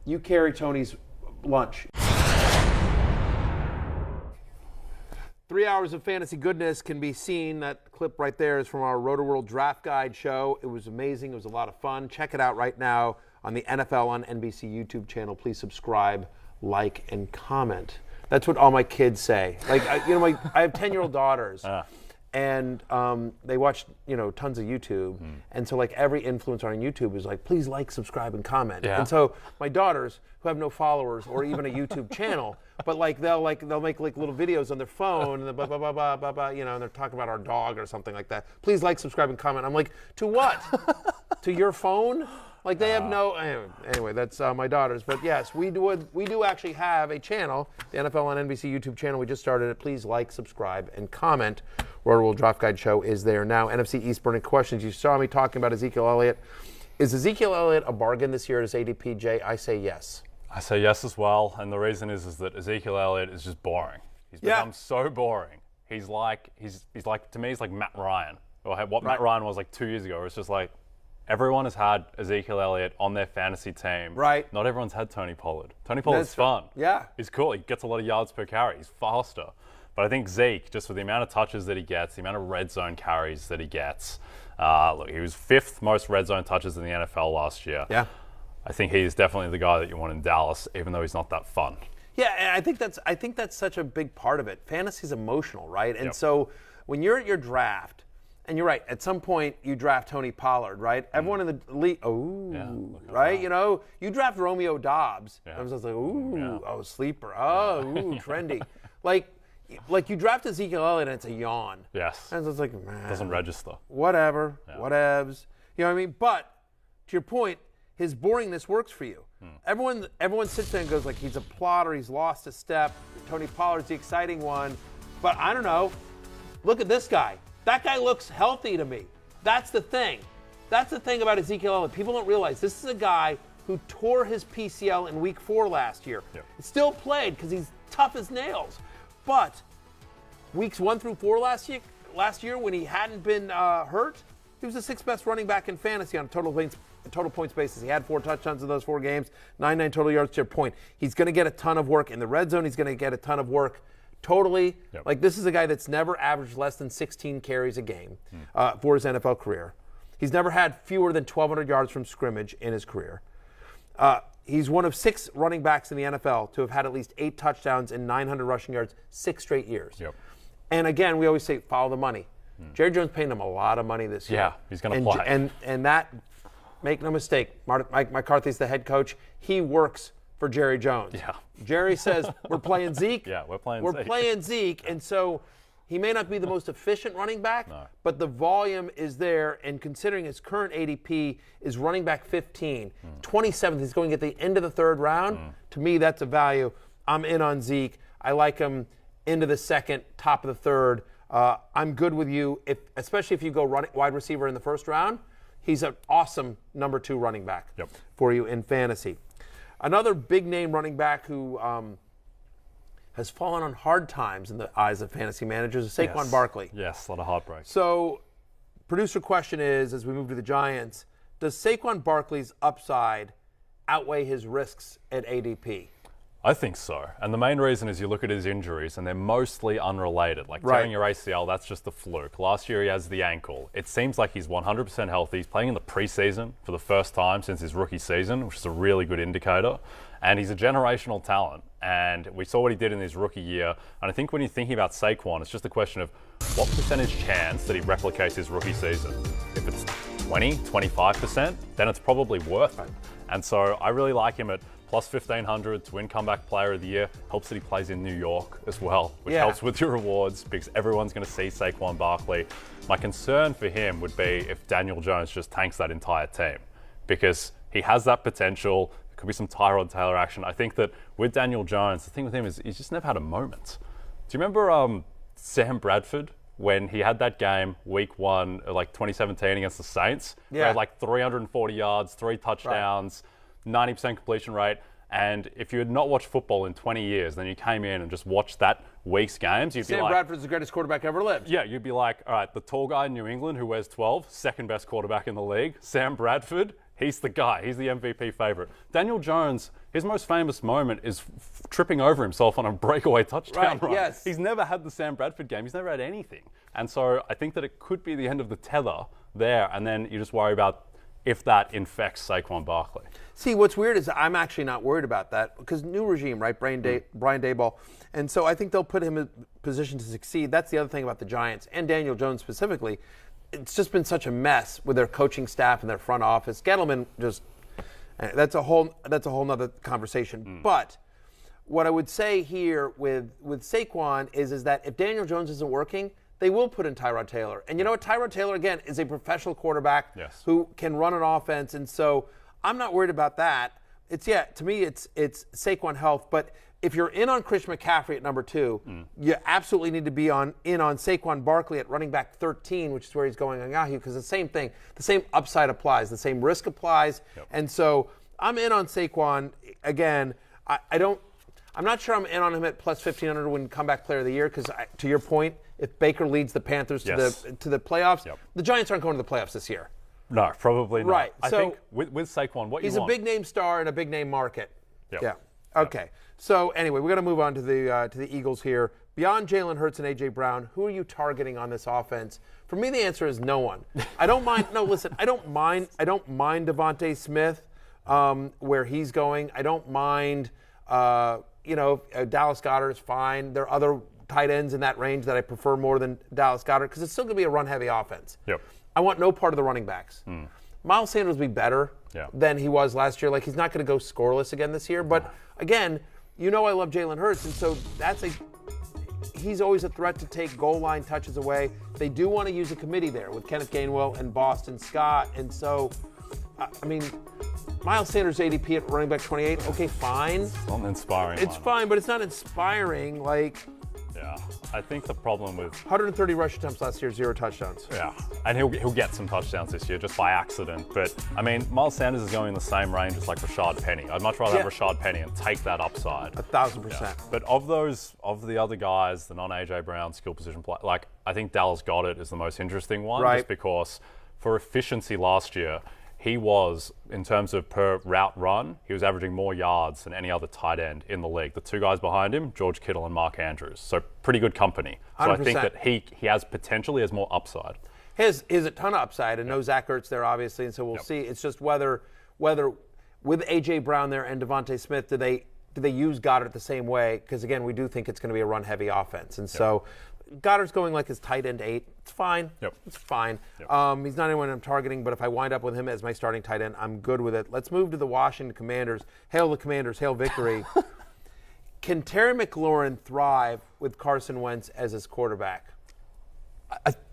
you carry Tony's lunch. 3 hours of fantasy goodness can be seen. That clip right there is from our Rotoworld Draft Guide show. It was amazing. It was a lot of fun. Check it out right now on the NFL on NBC YouTube channel. Please subscribe, like, and comment. That's what all my kids say. I have 10-year-old daughters, and they watch tons of YouTube, and so like every influencer on YouTube is like, please like, subscribe, and comment. Yeah. And so my daughters, who have no followers or even a YouTube channel, but they'll make like little videos on their phone and blah blah blah blah blah blah, and they're talking about our dog or something like that. Please like, subscribe, and comment. I'm like, to what? To your phone? Like they have no. Anyway, that's my daughters. But yes, we do actually have a channel, the NFL on NBC YouTube channel. We just started it. Please like, subscribe, and comment. Rotoworld Draft Guide Show is there now. NFC East burning questions. You saw me talking about Ezekiel Elliott. Is Ezekiel Elliott a bargain this year at his ADP, Jay? I say yes. I say yes as well, and the reason is that Ezekiel Elliott is just boring. He's become so boring. He's like to me, he's like Matt Ryan, or what Matt Ryan was like 2 years ago. It's just like everyone has had Ezekiel Elliott on their fantasy team. Right. Not everyone's had Tony Pollard. Tony Pollard's fun. Yeah. He's cool. He gets a lot of yards per carry. He's faster. But I think Zeke, just with the amount of touches that he gets, the amount of red zone carries that he gets, look, he was 5th most red zone touches in the NFL last year. Yeah. I think he's definitely the guy that you want in Dallas, even though he's not that fun. Yeah, and I think that's such a big part of it. Fantasy's emotional, right? And so when you're at your draft, and you're right, at some point you draft Tony Pollard, right? Everyone in the league, right? You draft Romeo Dobbs. Yeah. I was just like, sleeper. Trendy. Like you draft Ezekiel Elliott and it's a yawn. Yes. And it's like, man. Doesn't register. Whatever. Whatevs. You know what I mean? But to your point, his boringness works for you. Everyone sits there and goes like, he's a plotter, he's lost a step. Tony Pollard's the exciting one. But I don't know. Look at this guy. That guy looks healthy to me. That's the thing. That's the thing about Ezekiel Elliott. People don't realize this is a guy who tore his PCL in week 4 last year. Yep. He still played because he's tough as nails. But weeks 1 through 4 last year when he hadn't been hurt, he was the 6th best running back in fantasy on a total points basis. He had 4 touchdowns in those 4 games, 99 total yards to your point. He's going to get a ton of work in the red zone. He's going to get a ton of work totally. Yep. Like this is a guy that's never averaged less than 16 carries a game for his NFL career. He's never had fewer than 1,200 yards from scrimmage in his career. He's one of 6 running backs in the NFL to have had at least 8 touchdowns and 900 rushing yards 6 straight years. Yep. And again, we always say follow the money. Jerry Jones paying him a lot of money this year. Yeah, he's going to play. And that, make no mistake, Mike McCarthy's the head coach. He works for Jerry Jones. Yeah. Jerry says, we're playing Zeke. Yeah, we're playing Zeke. And so he may not be the most efficient running back, but the volume is there. And considering his current ADP is running back 15, 27th, he's going at the end of the 3rd round. To me, that's a value. I'm in on Zeke. I like him into the 2nd, top of the 3rd. I'm good with you, especially if you go wide receiver in the 1st round. He's an awesome number 2 running back for you in fantasy. Another big-name running back who has fallen on hard times in the eyes of fantasy managers is Saquon Barkley. Yes, a lot of heartbreak. So, producer question is, as we move to the Giants, does Saquon Barkley's upside outweigh his risks at ADP? I think so. And the main reason is you look at his injuries, and they're mostly unrelated. Like tearing your ACL, that's just a fluke. Last year he has the ankle. It seems like he's 100% healthy. He's playing in the preseason for the first time since his rookie season, which is a really good indicator. And he's a generational talent. And we saw what he did in his rookie year. And I think when you're thinking about Saquon, it's just a question of what percentage chance that he replicates his rookie season. If it's 20, 25%, then it's probably worth it. And so I really like him at plus 1,500 to win Comeback Player of the Year. Helps that he plays in New York as well, which helps with your rewards because everyone's going to see Saquon Barkley. My concern for him would be if Daniel Jones just tanks that entire team because he has that potential. There could be some Tyrod Taylor action. I think that with Daniel Jones, the thing with him is he's just never had a moment. Do you remember Sam Bradford when he had that game week 1, like 2017 against the Saints? Yeah. Where he had like 340 yards, 3 touchdowns, 90% completion rate. And if you had not watched football in 20 years, then you came in and just watched that week's games, you'd be like... Sam Bradford's the greatest quarterback ever lived. Yeah, you'd be like, all right, the tall guy in New England who wears 12, second best quarterback in the league. Sam Bradford, he's the guy. He's the MVP favorite. Daniel Jones, his most famous moment is tripping over himself on a breakaway touchdown run. Yes. He's never had the Sam Bradford game. He's never had anything. And so I think that it could be the end of the tether there, and then you just worry about if that infects Saquon Barkley. See, what's weird is I'm actually not worried about that because new regime, right? Brian Daboll. And so I think they'll put him in a position to succeed. That's the other thing about the Giants and Daniel Jones specifically. It's just been such a mess with their coaching staff and their front office. Gettleman just that's a whole nother conversation. But what I would say here with Saquon is that if Daniel Jones isn't working, they will put in Tyrod Taylor. And you know what? Tyrod Taylor, again, is a professional quarterback who can run an offense. And so I'm not worried about that. To me, it's Saquon health. But if you're in on Chris McCaffrey at number 2, you absolutely need to be in on Saquon Barkley at running back 13, which is where he's going on Yahoo, because the same thing, the same upside applies, the same risk applies. And so I'm in on Saquon. Again, I'm not sure I'm in on him at plus 1,500 to win comeback player of the year because, to your point, if Baker leads the Panthers to the playoffs, the Giants aren't going to the playoffs this year. No, probably not. Right. I think with Saquon, he's a big name star in a big name market. Yeah. Okay. So anyway, we're going to move on to the Eagles here. Beyond Jalen Hurts and A.J. Brown, who are you targeting on this offense? For me, the answer is no one. I don't mind. No, listen. I don't mind Devontae Smith where he's going. I don't mind. Dallas Goedert is fine. There are other tight ends in that range that I prefer more than Dallas Goedert because it's still going to be a run-heavy offense. I want no part of the running backs. Miles Sanders will be better than he was last year. Like, he's not going to go scoreless again this year. But, again, I love Jalen Hurts, and so he's always a threat to take goal line touches away. They do want to use a committee there with Kenneth Gainwell and Boston Scott. And so, Miles Sanders ADP at running back 28, okay, fine. It's not inspiring. It's fine, but it's not inspiring. I think the problem with 130 rush attempts last year, 0 touchdowns. And he'll get some touchdowns this year just by accident. But Miles Sanders is going in the same range as like Rashad Penny. I'd much rather have Rashad Penny and take that upside. 1,000%. But of the other guys, the non-AJ Brown skill position play, I think Dallas Goedert is the most interesting one, just because for efficiency last year, he was, in terms of per route run, he was averaging more yards than any other tight end in the league. The 2 guys behind him, George Kittle and Mark Andrews. So pretty good company. So 100%. I think that he has potentially has more upside. He has a ton of upside, and no Zach Ertz there, obviously, and so we'll see. It's just whether with A.J. Brown there and Devontae Smith, do they use Goddard the same way? Because, again, we do think it's going to be a run-heavy offense. And so Goddard's going like his tight end 8. It's fine. It's fine. He's not anyone I'm targeting, but if I wind up with him as my starting tight end, I'm good with it. Let's move to the Washington Commanders. Hail the Commanders. Hail victory. Can Terry McLaurin thrive with Carson Wentz as his quarterback?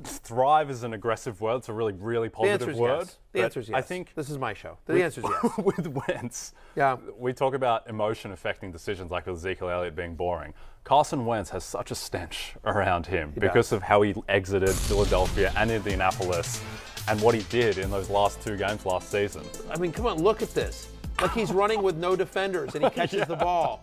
Thrive is an aggressive word. It's a really, really positive word. Yes. The answer is yes. I think this is my show. The answer is yes. With Wentz, we talk about emotion affecting decisions, like with Ezekiel Elliott being boring. Carson Wentz has such a stench around him because of how he exited Philadelphia and Indianapolis and what he did in those last 2 games last season. Come on, look at this. Like, he's running with no defenders and he catches the ball.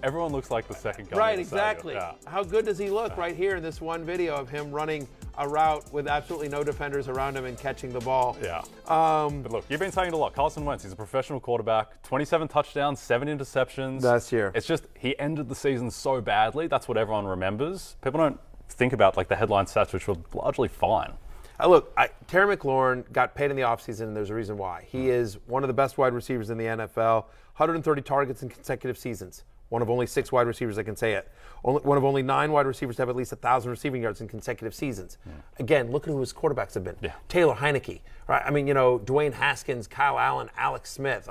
Everyone looks like the second guy. Right, exactly. How good does he look right here in this one video of him running a route with absolutely no defenders around him and catching the ball? But look, you've been saying it a lot. Carson Wentz, he's a professional quarterback. 27 touchdowns, 7 interceptions. Last year. It's just he ended the season so badly. That's what everyone remembers. People don't think about the headline stats, which were largely fine. Terry McLaurin got paid in the offseason, and there's a reason why. He is one of the best wide receivers in the NFL, 130 targets in consecutive seasons. One of only 6 wide receivers that can say it. One of only 9 wide receivers to have at least 1,000 receiving yards in consecutive seasons. Again, look at who his quarterbacks have been. Taylor Heineke, right? Dwayne Haskins, Kyle Allen, Alex Smith.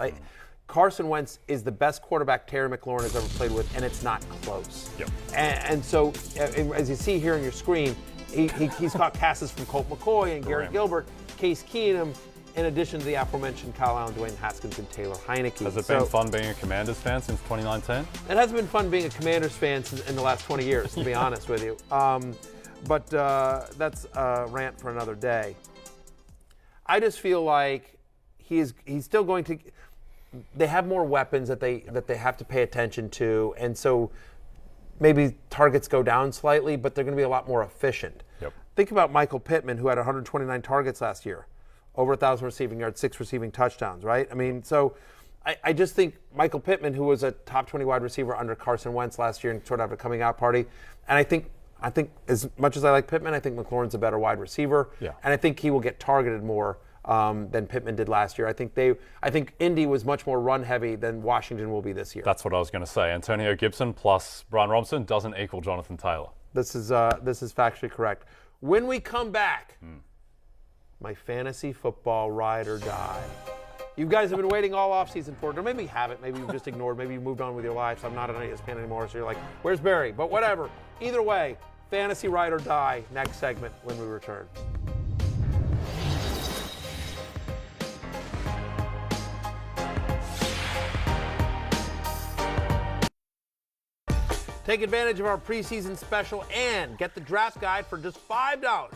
Carson Wentz is the best quarterback Terry McLaurin has ever played with, and it's not close. And so, as you see here on your screen, he's caught passes from Colt McCoy and Garrett Gilbert, Case Keenum, in addition to the aforementioned Kyle Allen, Dwayne Haskins, and Taylor Heineke. Has it been fun being a Commanders fan since 2019? It hasn't been fun being a Commanders fan in the last 20 years, to be honest with you. But that's a rant for another day. I just feel like he's still going to. They have more weapons that they have to pay attention to, and so maybe targets go down slightly, but they're going to be a lot more efficient. Think about Michael Pittman, who had 129 targets last year. Over 1,000 receiving yards, 6 receiving touchdowns, right? So I just think Michael Pittman, who was a top 20 wide receiver under Carson Wentz last year and sort of a coming out party, and I think as much as I like Pittman, I think McLaurin's a better wide receiver, and I think he will get targeted more than Pittman did last year. I think Indy was much more run heavy than Washington will be this year. That's what I was going to say. Antonio Gibson plus Brian Robinson doesn't equal Jonathan Taylor. This is factually correct. When we come back, my fantasy football ride or die. You guys have been waiting all offseason for it. Or maybe you haven't. Maybe you've just ignored. Maybe you moved on with your lives. I'm not on ESPN anymore, so you're like, where's Barry? But whatever. Either way, fantasy ride or die, next segment when we return. Take advantage of our preseason special and get the draft guide for just $5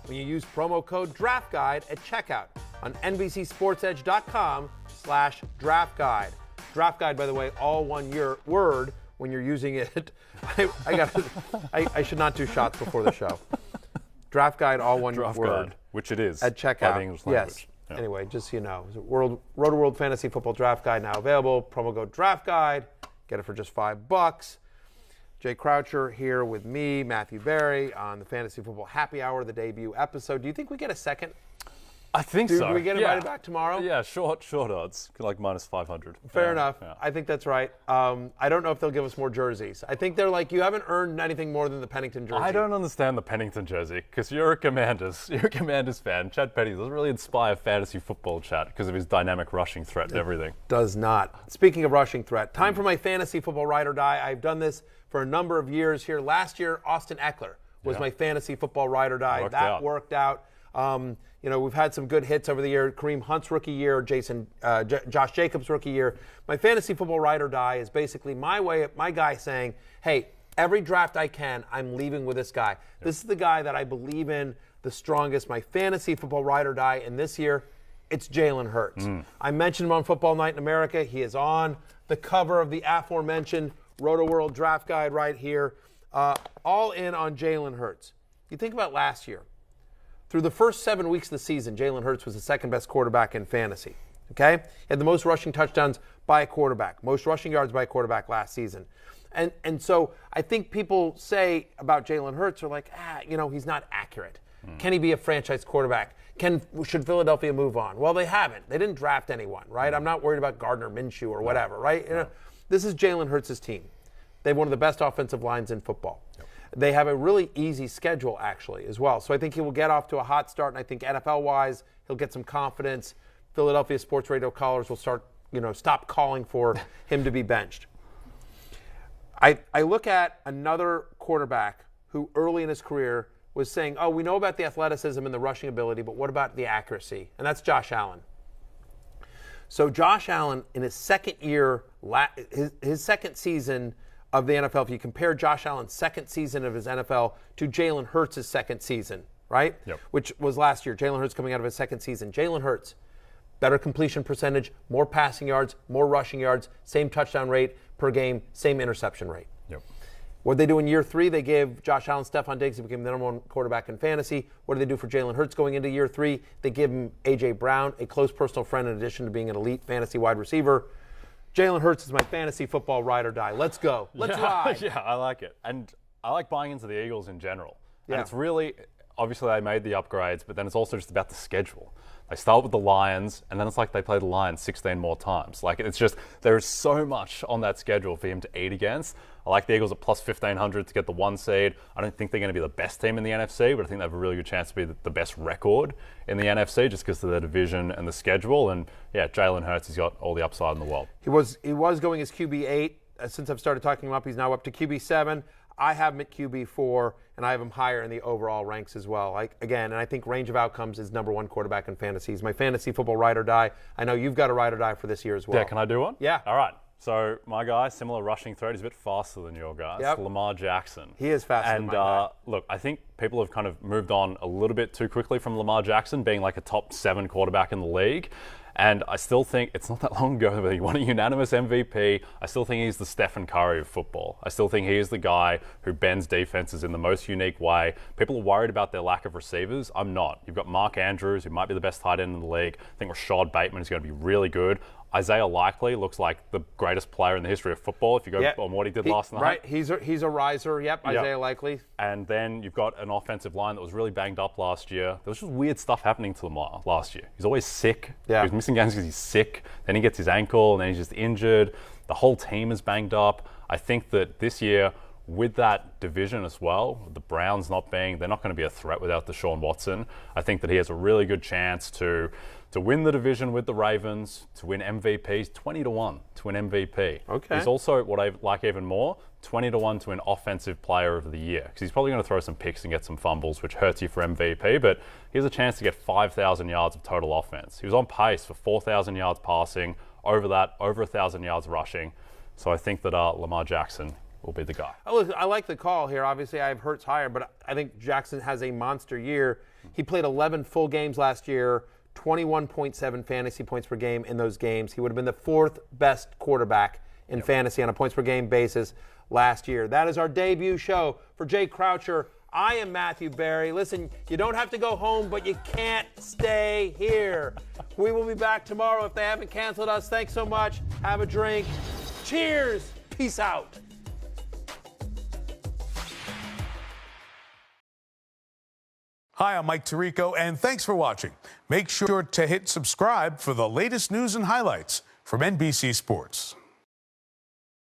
when you use promo code DRAFTGUIDE at checkout on NBCSportsEdge.com/draft guide. Draft guide, by the way, all one word when you're using it. I should not do shots before the show. Draft guide, all one Draft word. guide, which it is. At checkout. By the English language. Yes. Yeah. Anyway, just so you know, Rotoworld Fantasy Football Draft Guide now available. Promo code draft guide. Get it for just $5. Jay Croucher here with me, Matthew Barry, on the Fantasy Football Happy Hour, the debut episode. Do you think we get a second? I think so. Do we get invited back tomorrow? Yeah, short odds, like minus 500. Fair enough. Yeah. I think that's right. I don't know if they'll give us more jerseys. I think they're like, you haven't earned anything more than the Pennington jersey. I don't understand the Pennington jersey because you're a Commanders fan. Chad Petty doesn't really inspire fantasy football chat because of his dynamic rushing threat and everything. Does not. Speaking of rushing threat, time for my fantasy football ride or die. I've done this for a number of years here. Last year, Austin Eckler was my fantasy football ride or die. Worked out. We've had some good hits over the year. Kareem Hunt's rookie year, Josh Jacobs' rookie year. My fantasy football ride or die is basically my guy saying, hey, every draft I can, I'm leaving with this guy. This is the guy that I believe in the strongest. My fantasy football ride or die, and this year, it's Jalen Hurts. I mentioned him on Football Night in America. He is on the cover of the aforementioned Rotoworld draft guide right here. All in on Jalen Hurts. You think about last year. Through the first 7 weeks of the season, Jalen Hurts was the second best quarterback in fantasy. Okay? He had the most rushing touchdowns by a quarterback, most rushing yards by a quarterback last season. And so I think people say about Jalen Hurts are like, he's not accurate. Can he be a franchise quarterback? Should Philadelphia move on? Well, they haven't. They didn't draft anyone, right? I'm not worried about Gardner Minshew or whatever, right? This is Jalen Hurts' team. They have one of the best offensive lines in football. They have a really easy schedule, actually, as well. So I think he will get off to a hot start, and I think NFL-wise, he'll get some confidence. Philadelphia sports radio callers will stop calling for him to be benched. I look at another quarterback who early in his career was saying, we know about the athleticism and the rushing ability, but what about the accuracy? And that's Josh Allen. So Josh Allen, in his second year, his second season of the NFL, if you compare Josh Allen's second season of his NFL to Jalen Hurts' second season, right? Yep. Which was last year. Jalen Hurts coming out of his second season. Jalen Hurts, better completion percentage, more passing yards, more rushing yards, same touchdown rate per game, same interception rate. Yep. What did they do in year 3? They gave Josh Allen, Stephon Diggs, he became the number one quarterback in fantasy. What did they do for Jalen Hurts going into year 3? They give him A.J. Brown, a close personal friend in addition to being an elite fantasy wide receiver. Jalen Hurts is my fantasy football ride or die. Let's go. Let's ride. Yeah, I like it. And I like buying into the Eagles in general. Yeah. And it's really, obviously they made the upgrades, but then it's also just about the schedule. They start with the Lions, and then it's like they play the Lions 16 more times. Like, it's just, there is so much on that schedule for him to eat against. I like the Eagles at plus 1,500 to get the 1 seed. I don't think they're going to be the best team in the NFC, but I think they have a really good chance to be the best record in the NFC just because of the division and the schedule. And, yeah, Jalen Hurts, he's got all the upside in the world. He was going as QB8. Since I've started talking him up, he's now up to QB7. I have him at QB4, and I have him higher in the overall ranks as well. And I think range of outcomes is number one quarterback in fantasy. He's my fantasy football ride or die. I know you've got a ride or die for this year as well. Yeah, can I do one? Yeah. All right. So my guy, similar rushing threat, he's a bit faster than your guy. Yep. Lamar Jackson. He is faster than my guy. Look, I think people have kind of moved on a little bit too quickly from Lamar Jackson being like a top 7 quarterback in the league. And I still think it's not that long ago that he won a unanimous MVP. I still think he's the Stephen Curry of football. I still think he is the guy who bends defenses in the most unique way. People are worried about their lack of receivers. I'm not. You've got Mark Andrews, who might be the best tight end in the league. I think Rashad Bateman is going to be really good. Isaiah Likely looks like the greatest player in the history of football if you go on what he did last night. Right, he's a riser, Isaiah Likely. And then you've got an offensive line that was really banged up last year. There was just weird stuff happening to Lamar last year. He's always sick. Yeah. He's missing games because he's sick. Then he gets his ankle, and then he's just injured. The whole team is banged up. I think that this year, with that division as well, the Browns they're not going to be a threat without Deshaun Watson. I think that he has a really good chance to win the division with the Ravens, to win MVP. He's 20-1 to win MVP. Okay. He's also, what I like even more, 20-1 to win Offensive Player of the Year. Because he's probably going to throw some picks and get some fumbles, which hurts you for MVP, but he has a chance to get 5,000 yards of total offense. He was on pace for 4,000 yards passing, over 1,000 yards rushing. So I think that Lamar Jackson will be the guy. I like the call here. Obviously, I have Hurts higher, but I think Jackson has a monster year. He played 11 full games last year, 21.7 fantasy points per game in those games. He would have been the 4th best quarterback in fantasy on a points per game basis last year. That is our debut show for Jay Croucher. I am Matthew Berry. Listen, you don't have to go home, but you can't stay here. We will be back tomorrow if they haven't canceled us. Thanks so much. Have a drink. Cheers. Peace out. Hi, I'm Mike Tirico, and thanks for watching. Make sure to hit subscribe for the latest news and highlights from NBC Sports.